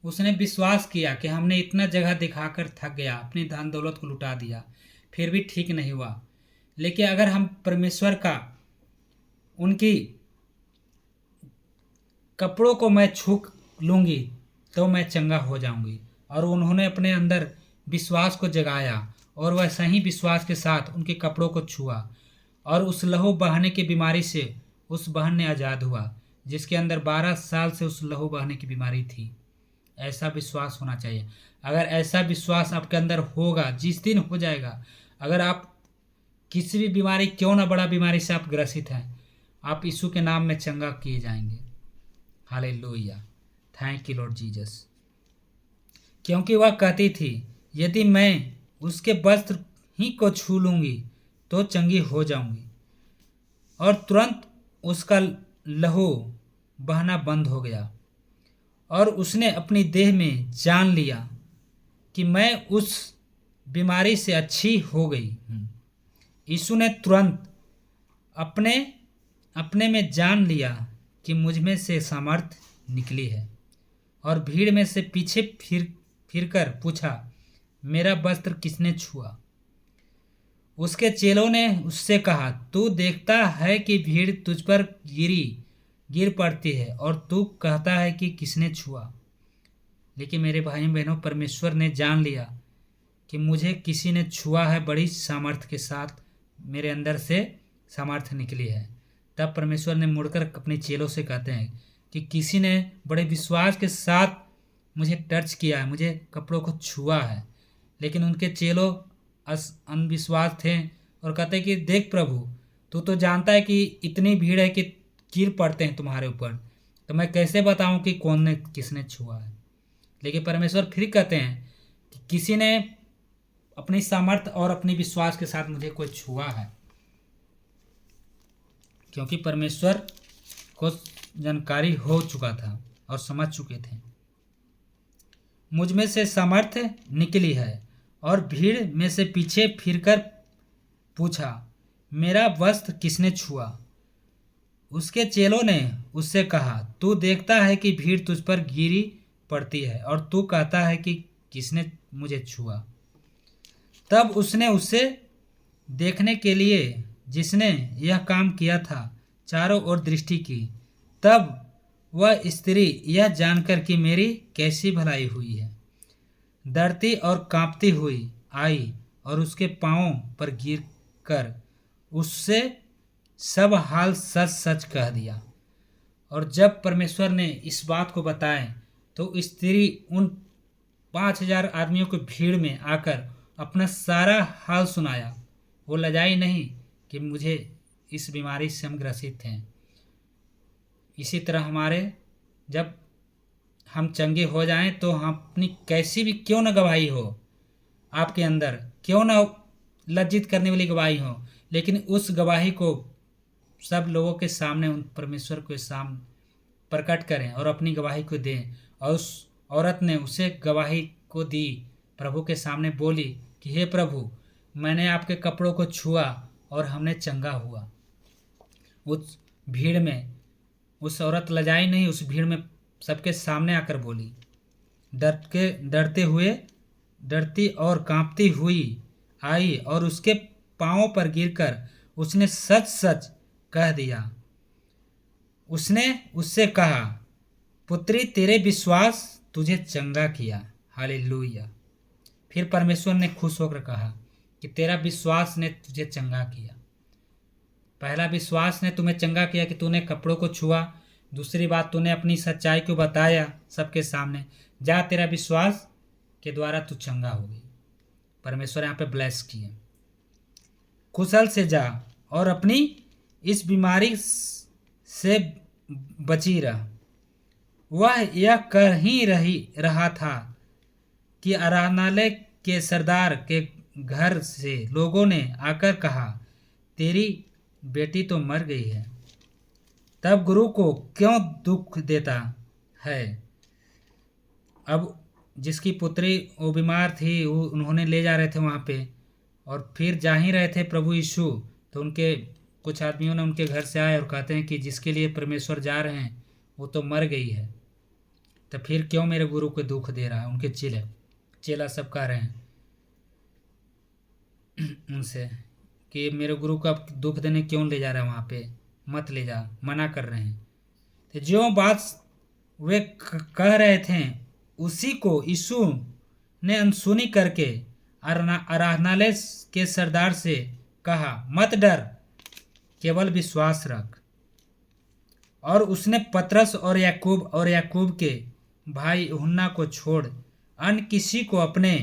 A: उसने विश्वास किया कि हमने इतना जगह दिखाकर थक गया, अपनी धन दौलत को लुटा दिया, फिर भी ठीक नहीं हुआ, लेकिन अगर हम परमेश्वर का, उनकी कपड़ों को मैं छू लूँगी तो मैं चंगा हो जाऊंगी। और उन्होंने अपने अंदर विश्वास को जगाया और वह सही विश्वास के साथ उनके कपड़ों को छुआ और उस लहू बहने की बीमारी से उस बहन ने आज़ाद हुआ, जिसके अंदर 12 साल से उस लहू बहने की बीमारी थी। ऐसा विश्वास होना चाहिए। अगर ऐसा विश्वास आपके अंदर होगा, जिस दिन हो जाएगा, अगर आप किसी भी बीमारी, क्यों ना बड़ा बीमारी से आप ग्रसित हैं, आप यीशु के नाम में चंगा किए जाएंगे। Hallelujah, thank you Lord Jesus. क्योंकि वह कहती थी यदि मैं उसके वस्त्र ही को छू लूँगी तो चंगी हो जाऊंगी, और तुरंत उसका लहू बहना बंद हो गया और उसने अपनी देह में जान लिया कि मैं उस बीमारी से अच्छी हो गई हूँ। यीशु ने तुरंत अपने में जान लिया कि मुझ में से सामर्थ्य निकली है, और भीड़ में से पीछे फिरकर पूछा, मेरा वस्त्र किसने छुआ? उसके चेलों ने उससे कहा, तू देखता है कि भीड़ तुझ पर गिर पड़ती है और तू कहता है कि किसने छुआ? लेकिन मेरे भाई बहनों, परमेश्वर ने जान लिया कि मुझे किसी ने छुआ है, बड़ी सामर्थ्य के साथ मेरे अंदर से सामर्थ्य निकली है। तब परमेश्वर ने मुड़कर अपने चेलों से कहते हैं कि किसी ने बड़े विश्वास के साथ मुझे टच किया है, मुझे कपड़ों को छुआ है। लेकिन उनके चेलों अनविश्वास थे और कहते कि देख प्रभु, तू तो जानता है कि इतनी भीड़ है कि गिर पड़ते हैं तुम्हारे ऊपर, तो मैं कैसे बताऊं कि किसने छुआ है? लेकिन परमेश्वर फिर कहते हैं कि किसी ने अपनी सामर्थ्य और अपनी विश्वास के साथ मुझे कोई छुआ है, क्योंकि परमेश्वर को जानकारी हो चुका था और समझ चुके थे। मुझ में से सामर्थ्य निकली है, और भीड़ में से पीछे फिरकर पूछा, मेरा वस्त्र किसने छुआ? उसके चेलों ने उससे कहा, तू देखता है कि भीड़ तुझ पर गिरी पड़ती है और तू कहता है कि किसने मुझे छुआ? तब उसने उसे देखने के लिए जिसने यह काम किया था चारों ओर दृष्टि की। तब वह स्त्री यह जानकर कि मेरी कैसी भलाई हुई है, डरती और कांपती हुई आई और उसके पांवों पर गिर कर उससे सब हाल सच सच कह दिया। और जब परमेश्वर ने इस बात को बताया तो स्त्री उन 5000 आदमियों की भीड़ में आकर अपना सारा हाल सुनाया। वो लजाई नहीं कि मुझे इस बीमारी से हम ग्रसित हैं। इसी तरह हमारे जब हम चंगे हो जाएं तो हम अपनी कैसी भी क्यों न गवाही हो आपके अंदर, क्यों न लज्जित करने वाली गवाही हो, लेकिन उस गवाही को सब लोगों के सामने उन परमेश्वर के सामने प्रकट करें और अपनी गवाही को दें। और उस औरत ने उसे गवाही को दी, प्रभु के सामने बोली कि हे प्रभु, मैंने आपके कपड़ों को छुआ और हमने चंगा हुआ। उस भीड़ में उस औरत लजाई नहीं, उस भीड़ में सबके सामने आकर बोली, डरती और कांपती हुई आई और उसके पांवों पर गिरकर उसने सच सच कह दिया। उसने उससे कहा, पुत्री, तेरे विश्वास तुझे चंगा किया। हालेलुया। फिर परमेश्वर ने खुश होकर कहा कि तेरा विश्वास ने तुझे चंगा किया। पहला विश्वास ने तुम्हें चंगा किया कि तूने कपड़ों को छुआ। दूसरी बात, तूने अपनी सच्चाई को बताया सबके सामने। जा, तेरा विश्वास के द्वारा तू चंगा हो गई। परमेश्वर यहाँ पे ब्लेस किए। कुशल से जा और अपनी इस बीमारी से बची रह। वह यह कर ही रहा था कि आराधनालय के सरदार के घर से लोगों ने आकर कहा, तेरी बेटी तो मर गई है, तब गुरु को क्यों दुख देता है। अब जिसकी पुत्री वो बीमार थी, वो उन्होंने ले जा रहे थे वहाँ पे, और फिर जा ही रहे थे प्रभु यीशु, तो उनके कुछ आदमियों ने उनके घर से आए और कहते हैं कि जिसके लिए परमेश्वर जा रहे हैं वो तो मर गई है, तो फिर क्यों मेरे गुरु को दुख दे रहा है। उनके चेला सब कह रहे हैं उनसे कि मेरे गुरु को आप दुख देने क्यों ले जा रहे हैं, वहाँ पे मत ले जा, मना कर रहे हैं। तो जो बात वे कह रहे थे उसी को यीशु ने अनसुनी करके आराधनालय के सरदार से कहा, मत डर, केवल विश्वास रख। और उसने पतरस और याकूब के भाई यूहन्ना को छोड़ अन्य किसी को अपने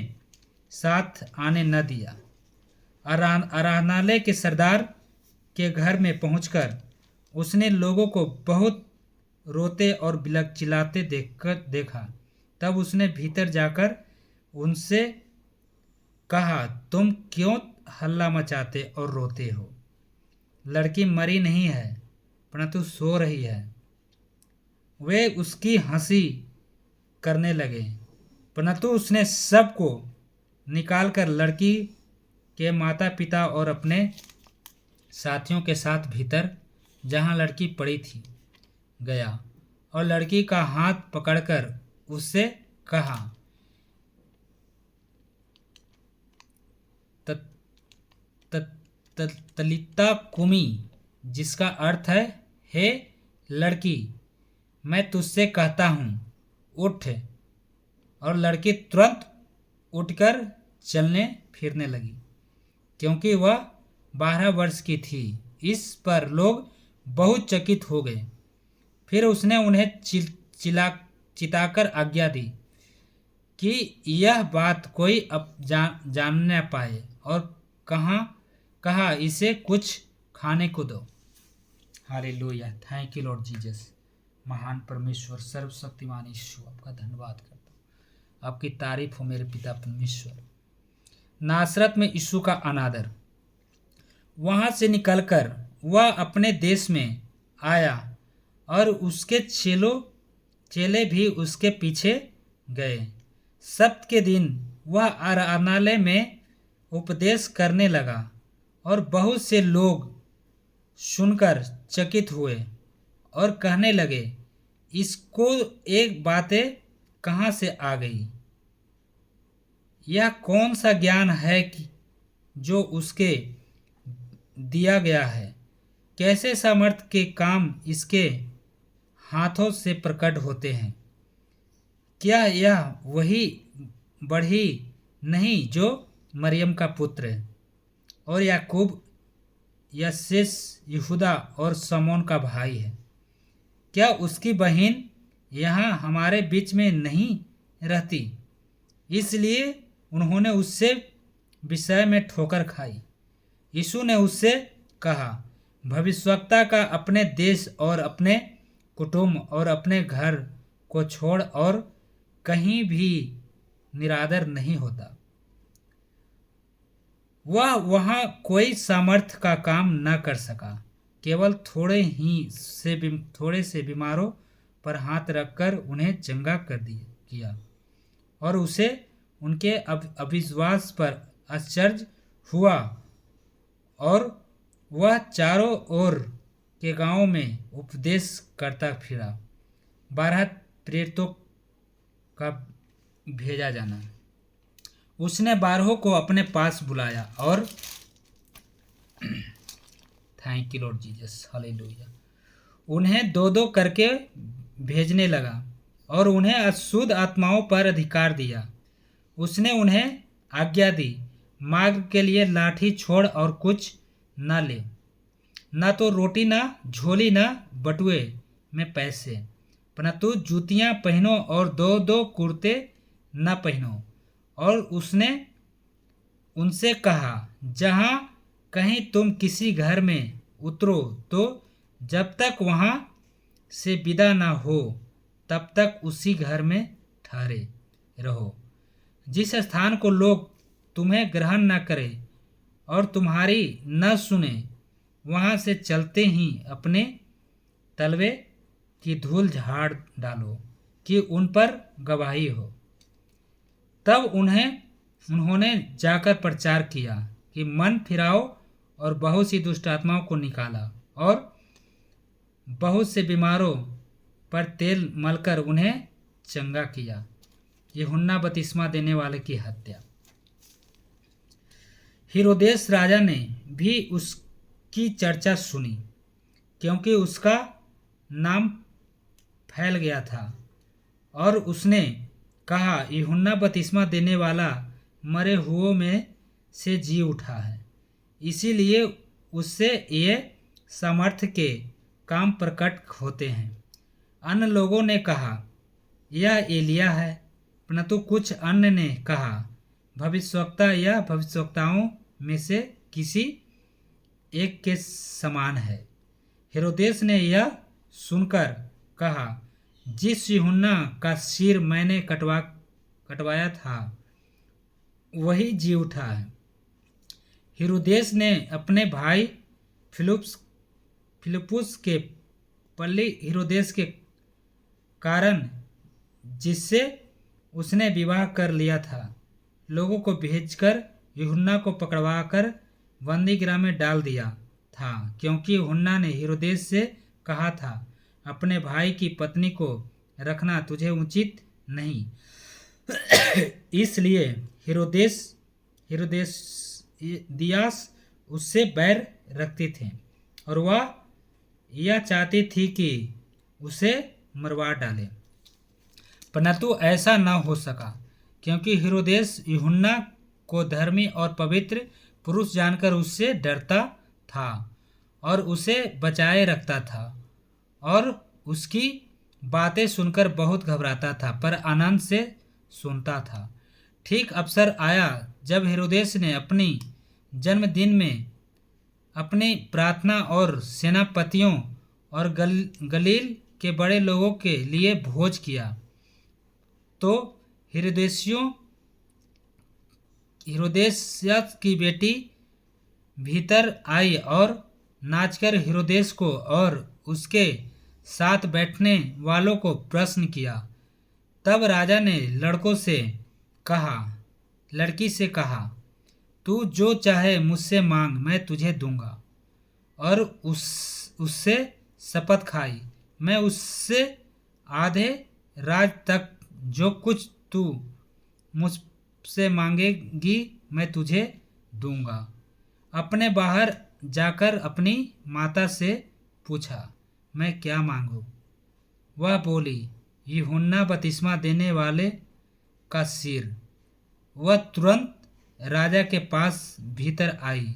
A: साथ आने न दिया। आराधनालय के सरदार के घर में पहुंचकर उसने लोगों को बहुत रोते और बिलख चिल्लाते देखा। तब उसने भीतर जाकर उनसे कहा, तुम क्यों हल्ला मचाते और रोते हो। लड़की मरी नहीं है परंतु सो रही है। वे उसकी हंसी करने लगे, परंतु उसने सबको निकालकर लड़की के माता पिता और अपने साथियों के साथ भीतर, जहां लड़की पड़ी थी, गया और लड़की का हाथ पकड़कर उससे कहा, तलिता कुमी, जिसका अर्थ है, हे लड़की, मैं तुझसे कहता हूँ, उठ। और लड़की तुरंत उठकर चलने फिरने लगी, क्योंकि वह 12 वर्ष की थी। इस पर लोग बहुत चकित हो गए। फिर उसने उन्हें चिताकर आज्ञा दी कि यह बात कोई अब जान न पाए, और कहा इसे कुछ खाने को दो। Hallelujah. Thank you Lord Jesus. महान परमेश्वर, सर्वशक्तिमान यीशु, आपका धन्यवाद करता हूँ। आपकी तारीफ हो मेरे पिता परमेश्वर। नासरत में यीशु का अनादर। वहाँ से निकलकर वह अपने देश में आया और उसके चेले भी उसके पीछे गए। सब्त के दिन वह आराधनालय में उपदेश करने लगा और बहुत से लोग सुनकर चकित हुए और कहने लगे, इसको एक बातें कहाँ से आ गई। यह कौन सा ज्ञान है कि जो उसके दिया गया है। कैसे सामर्थ के काम इसके हाथों से प्रकट होते हैं। क्या यह वही बढ़ी नहीं जो मरियम का पुत्र है और याकूब, यसेस, यहूदा और समोन का भाई है। क्या उसकी बहन यहाँ हमारे बीच में नहीं रहती। इसलिए उन्होंने उससे विषय में ठोकर खाई। यीशु ने उससे कहा, भविष्यवक्ता का अपने देश और अपने कुटुंब और अपने घर को छोड़ और कहीं भी निरादर नहीं होता। वह वहाँ कोई सामर्थ्य का काम न कर सका, केवल थोड़े से बीमारों पर हाथ रखकर उन्हें चंगा किया, और उसे उनके अविश्वास पर आश्चर्य हुआ, और वह चारों ओर के गांवों में उपदेश करता फिरा। 12 प्रेरितों का भेजा जाना। उसने 12 को अपने पास बुलाया और thank you Lord Jesus, hallelujah, उन्हें दो दो करके भेजने लगा और उन्हें अशुद्ध आत्माओं पर अधिकार दिया। उसने उन्हें आज्ञा दी, मार्ग के लिए लाठी छोड़ और कुछ न ले, न तो रोटी, न झोली, न बटुए में पैसे, परंतु जूतियाँ पहनो और 2-2 कुर्ते न पहनो। और उसने उनसे कहा, जहाँ कहीं तुम किसी घर में उतरो तो जब तक वहाँ से विदा न हो तब तक उसी घर में ठहरे रहो। जिस स्थान को लोग तुम्हें ग्रहण न करें और तुम्हारी न सुने, वहाँ से चलते ही अपने तलवे की धूल झाड़ डालो कि उन पर गवाही हो। तब उन्होंने जाकर प्रचार किया कि मन फिराओ, और बहुत सी दुष्ट आत्माओं को निकाला और बहुत से बीमारों पर तेल मलकर उन्हें चंगा किया। यूहन्ना बपतिस्मा देने वाले की हत्या। हेरोदेस राजा ने भी उसकी चर्चा सुनी, क्योंकि उसका नाम फैल गया था, और उसने कहा, यूहन्ना बपतिस्मा देने वाला मरे हुओं में से जी उठा है, इसीलिए उससे ये सामर्थ्य के काम प्रकट होते हैं। अन्य लोगों ने कहा, यह एलिया है, परंतु कुछ अन्य ने कहा, भविष्यवक्ता या भविष्यवक्ताओं में से किसी एक के समान है। हेरोदेस ने यह सुनकर कहा, जिस यूहन्ना का सिर मैंने कटवाया था वही जी उठा है। हेरोदेस ने अपने भाई फिलिपुस के पल्ली हेरोदेस के कारण, जिससे उसने विवाह कर लिया था, लोगों को भेजकर यूहन्ना को पकड़वाकर बंदी गृह में डाल दिया था, क्योंकि यूहन्ना ने हेरोदेस से कहा था, अपने भाई की पत्नी को रखना तुझे उचित नहीं। इसलिए हेरोदेसियास उससे बैर रखते थे, और वह यह चाहती थी कि उसे मरवा डाले, परंतु ऐसा न हो सका, क्योंकि हेरोदेस यूहन्ना को धर्मी और पवित्र पुरुष जानकर उससे डरता था और उसे बचाए रखता था, और उसकी बातें सुनकर बहुत घबराता था, पर आनंद से सुनता था। ठीक अवसर आया जब हेरोदेस ने अपनी जन्मदिन में अपनी प्रार्थना और सेनापतियों और गलील के बड़े लोगों के लिए भोज किया, तो हेरोदेसियस की बेटी भीतर आई और नाचकर हेरोदेस को और उसके साथ बैठने वालों को प्रश्न किया। तब राजा ने लड़की से कहा, तू जो चाहे मुझसे मांग, मैं तुझे दूंगा। और उससे शपथ खाई, मैं उससे आधे राज तक जो कुछ तू मुझसे मांगेगी मैं तुझे दूंगा। अपने बाहर जाकर अपनी माता से पूछा, मैं क्या मांगूं? वह बोली, यूहन्ना बपतिस्मा देने वाले का सिर। वह तुरंत राजा के पास भीतर आई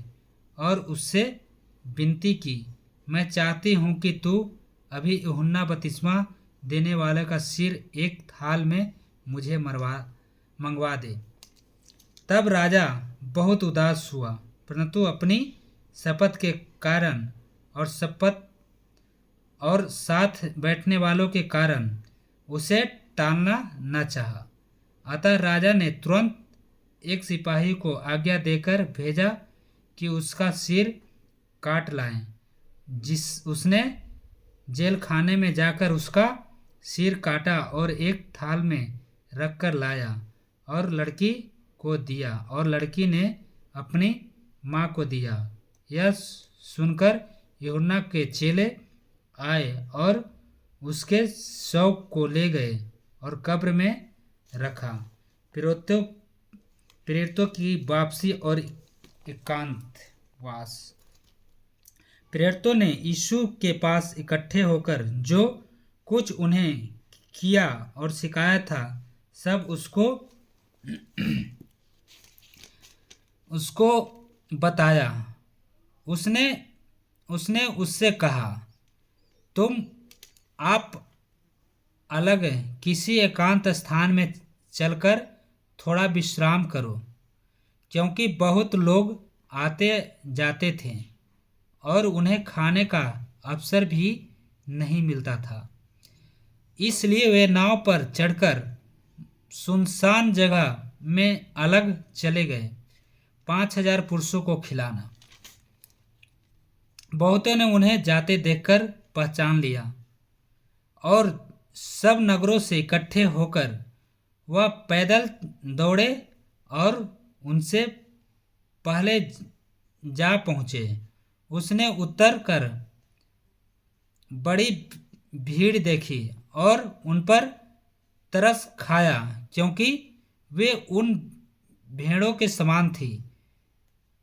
A: और उससे विनती की, मैं चाहती हूँ कि तू अभी यूहन्ना बपतिस्मा देने वाले का सिर एक थाल में मुझे मंगवा दे। तब राजा बहुत उदास हुआ, परंतु अपनी शपथ के कारण और साथ बैठने वालों के कारण उसे टालना न चाहा। अतः राजा ने तुरंत एक सिपाही को आज्ञा देकर भेजा कि उसका सिर काट लाएं। उसने जेल खाने में जाकर उसका सिर काटा और एक थाल में रखकर लाया और लड़की को दिया, और लड़की ने अपनी माँ को दिया। यह सुनकर यूहन्ना के चेले आए और उसके शव को ले गए और कब्र में रखा। प्रेरितों की वापसी और एकांतवास। प्रेरितों ने यीशु के पास इकट्ठे होकर जो कुछ उन्हें किया और सिखाया था सब उसको बताया। उसने उससे कहा, तुम आप अलग किसी एकांत स्थान में चलकर थोड़ा विश्राम करो, क्योंकि बहुत लोग आते जाते थे और उन्हें खाने का अवसर भी नहीं मिलता था। इसलिए वे नाव पर चढ़कर सुनसान जगह में अलग चले गए 5,000 पुरुषों को खिलाना। बहुतों ने उन्हें जाते देखकर पहचान लिया और सब नगरों से इकट्ठे होकर वह पैदल दौड़े और उनसे पहले जा पहुँचे। उसने उतर कर बड़ी भीड़ देखी और उन पर तरस खाया, क्योंकि वे उन भेड़ों के समान थी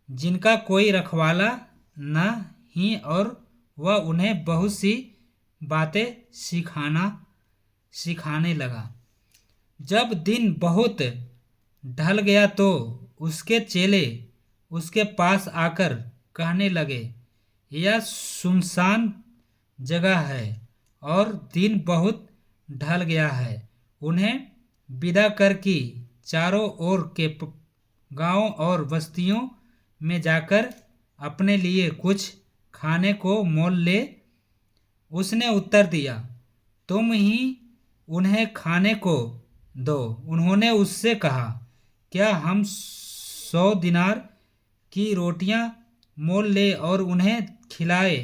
A: जिनका कोई रखवाला न ही, और वह उन्हें बहुत सी बातें सिखाने लगा। जब दिन बहुत ढल गया तो उसके चेले उसके पास आकर कहने लगे, यह सुनसान जगह है और दिन बहुत ढल गया है। उन्हें विदा कर कि चारों ओर के गांवों और बस्तियों में जाकर अपने लिए कुछ खाने को मोल ले। उसने उत्तर दिया, तुम ही उन्हें खाने को दो। उन्होंने उससे कहा, क्या हम 100 दिनार की रोटियां मोल ले और उन्हें खिलाए?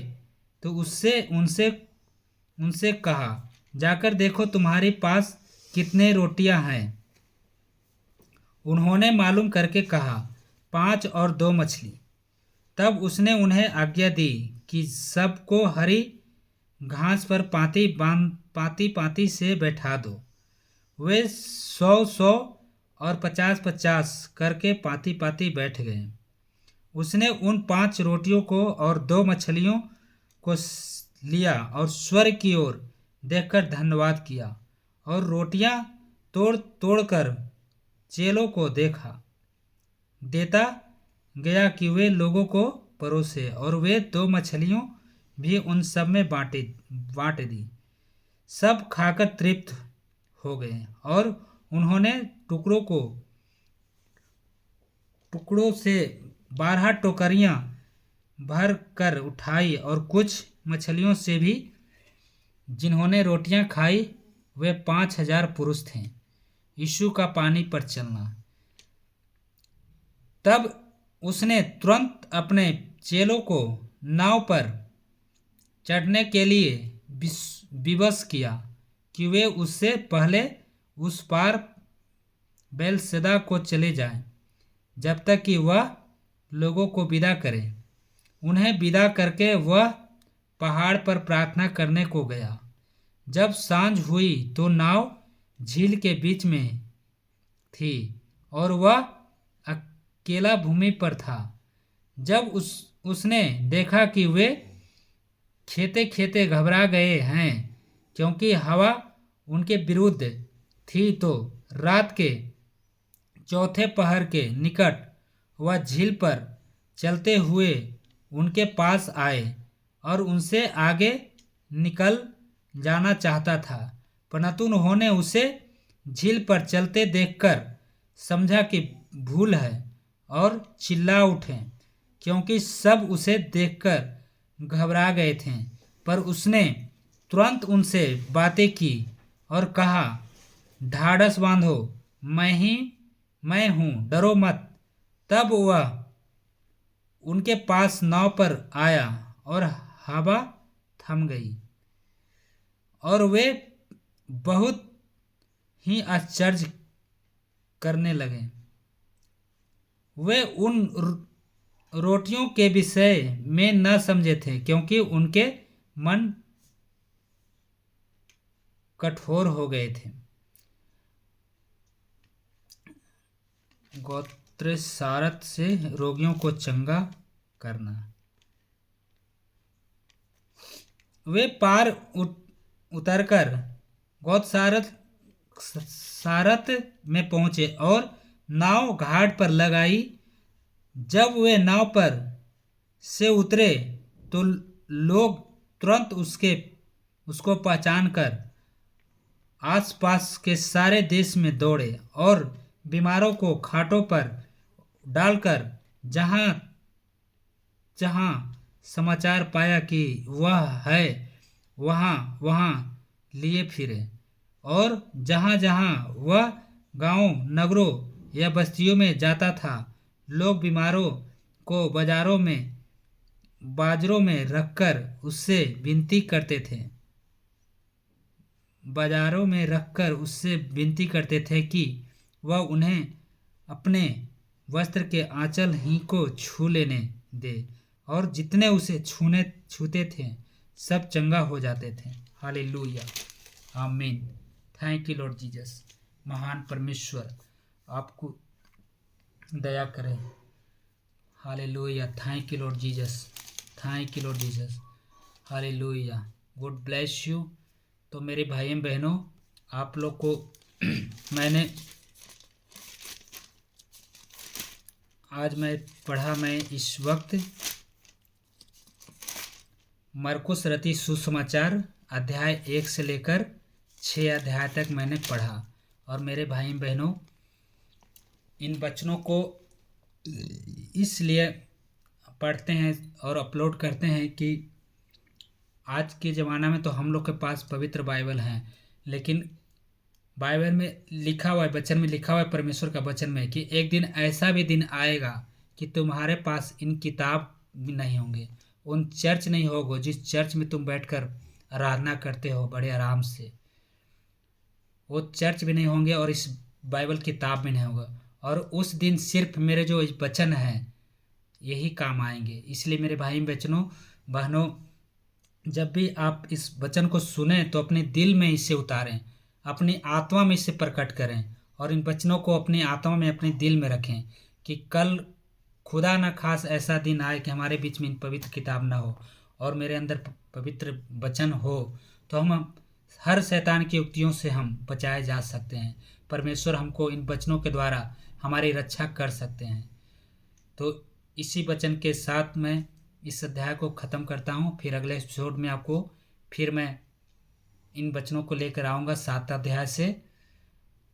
A: तो उनसे कहा, जाकर देखो तुम्हारे पास कितने रोटियां हैं। उन्होंने मालूम करके कहा, 5 और 2 मछली। तब उसने उन्हें आज्ञा दी कि सबको हरी घास पर पाती से बैठा दो। वे 100 और 50 करके पाती बैठ गए। उसने उन 5 रोटियों को और 2 मछलियों को लिया और स्वर्ग की ओर देखकर धन्यवाद किया और रोटियां तोड़ कर चेलों को देता गया कि वे लोगों को परोसे, और वे 2 मछलियों भी उन सब में बांट दी। सब खाकर तृप्त हो गए और उन्होंने टुकड़ों से 12 टोकरियां भर कर उठाई, और कुछ मछलियों से भी। जिन्होंने रोटियां खाई वे 5,000 पुरुष थे। यीशु का पानी पर चलना। तब उसने तुरंत अपने चेलों को नाव पर चढ़ने के लिए विवश किया कि वे उससे पहले उस पार बेलसैदा को चले जाएं, जब तक कि वह लोगों को विदा करे। उन्हें विदा करके वह पहाड़ पर प्रार्थना करने को गया। जब सांझ हुई तो नाव झील के बीच में थी और वह अकेला भूमि पर था। जब उसने देखा कि वे खेते घबरा गए हैं, क्योंकि हवा उनके विरुद्ध थी, तो रात के 4 पहर के निकट वह झील पर चलते हुए उनके पास आए और उनसे आगे निकल जाना चाहता था, परंतु उन्होंने उसे झील पर चलते देखकर समझा कि भूल है और चिल्ला उठे, क्योंकि सब उसे देखकर घबरा गए थे। पर उसने तुरंत उनसे बातें की और कहा, ढाढ़स बांधो, मैं हूँ, डरो मत। तब वह उनके पास नाव पर आया और हवा थम गई और वे बहुत ही आश्चर्य करने लगे। वे उन रोटियों के विषय में न समझे थे, क्योंकि उनके मन कठोर हो गए थे। गौत्रसारथ से रोगियों को चंगा करना। वे पार उतरकर सारथ में पहुंचे और नाव घाट पर लगाई। जब वे नाव पर से उतरे तो लोग तुरंत उसको पहचान कर आसपास के सारे देश में दौड़े और बीमारों को खाटों पर डालकर जहां जहां समाचार पाया कि वह है वहां वहां लिए फिरे। और जहां जहां वह गांवों, नगरों या बस्तियों में जाता था, लोग बीमारों को बाजारों में रखकर उससे विनती करते थे कि वह उन्हें अपने वस्त्र के आंचल ही को छू लेने दे, और जितने उसे छूते थे सब चंगा हो जाते थे। हालेलुया, आमीन। Thank you Lord Jesus. महान परमेश्वर आपको दया करें। Hallelujah, thank you Lord Jesus, thank you Lord Jesus. Hallelujah, God bless you. तो मेरे भाई बहनों, आप लोग को मैं इस वक्त मरकुस रति सुसमाचार अध्याय 1 से लेकर 6 अध्याय तक मैंने पढ़ा। और मेरे भाई बहनों, इन वचनों को इसलिए पढ़ते हैं और अपलोड करते हैं कि आज के ज़माना में तो हम लोग के पास पवित्र बाइबल है, लेकिन बाइबल में लिखा हुआ है, वचन में लिखा हुआ है, परमेश्वर का वचन में, कि एक दिन ऐसा भी दिन आएगा कि तुम्हारे पास इन किताब भी नहीं होंगे, उन चर्च नहीं होगा जिस चर्च में तुम बैठकर आराधना करते हो बड़े आराम से, वो चर्च भी नहीं होंगे और इस बाइबल किताब भी नहीं होगा। और उस दिन सिर्फ मेरे जो वचन हैं यही काम आएंगे। इसलिए मेरे भाई बहनों, जब भी आप इस वचन को सुने तो अपने दिल में इसे उतारें, अपनी आत्मा में इसे प्रकट करें और इन वचनों को अपनी आत्मा में, अपने दिल में रखें कि कल खुदा न खास ऐसा दिन आए कि हमारे बीच में इन पवित्र किताब ना हो और मेरे अंदर पवित्र वचन हो, तो हम हर शैतान की युक्तियों से हम बचाए जा सकते हैं। परमेश्वर हमको इन वचनों के द्वारा हमारी रक्षा कर सकते हैं। तो इसी वचन के साथ मैं इस अध्याय को ख़त्म करता हूँ। फिर अगले एपिसोड में आपको फिर मैं इन वचनों को लेकर आऊँगा 7 अध्याय से।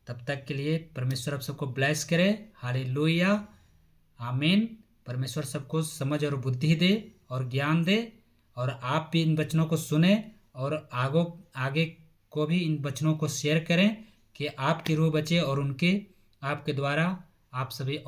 A: तब तक के लिए परमेश्वर आप सबको ब्लेस करे। हालेलुया, आमीन। परमेश्वर सबको समझ और बुद्धि दे और ज्ञान दे, और आप भी इन वचनों को सुने और आगे को भी इन वचनों को शेयर करें कि आपकी रूह बचे और आपके द्वारा आप सभी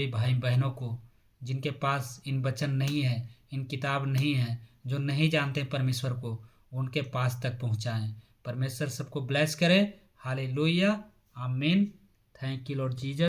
A: भाई बहनों को जिनके पास इन वचन नहीं है, इन किताब नहीं है, जो नहीं जानते परमेश्वर को, उनके पास तक पहुंचाएं। परमेश्वर सबको ब्लेस करे। हालेलुया, आमीन। Thank you Lord Jesus.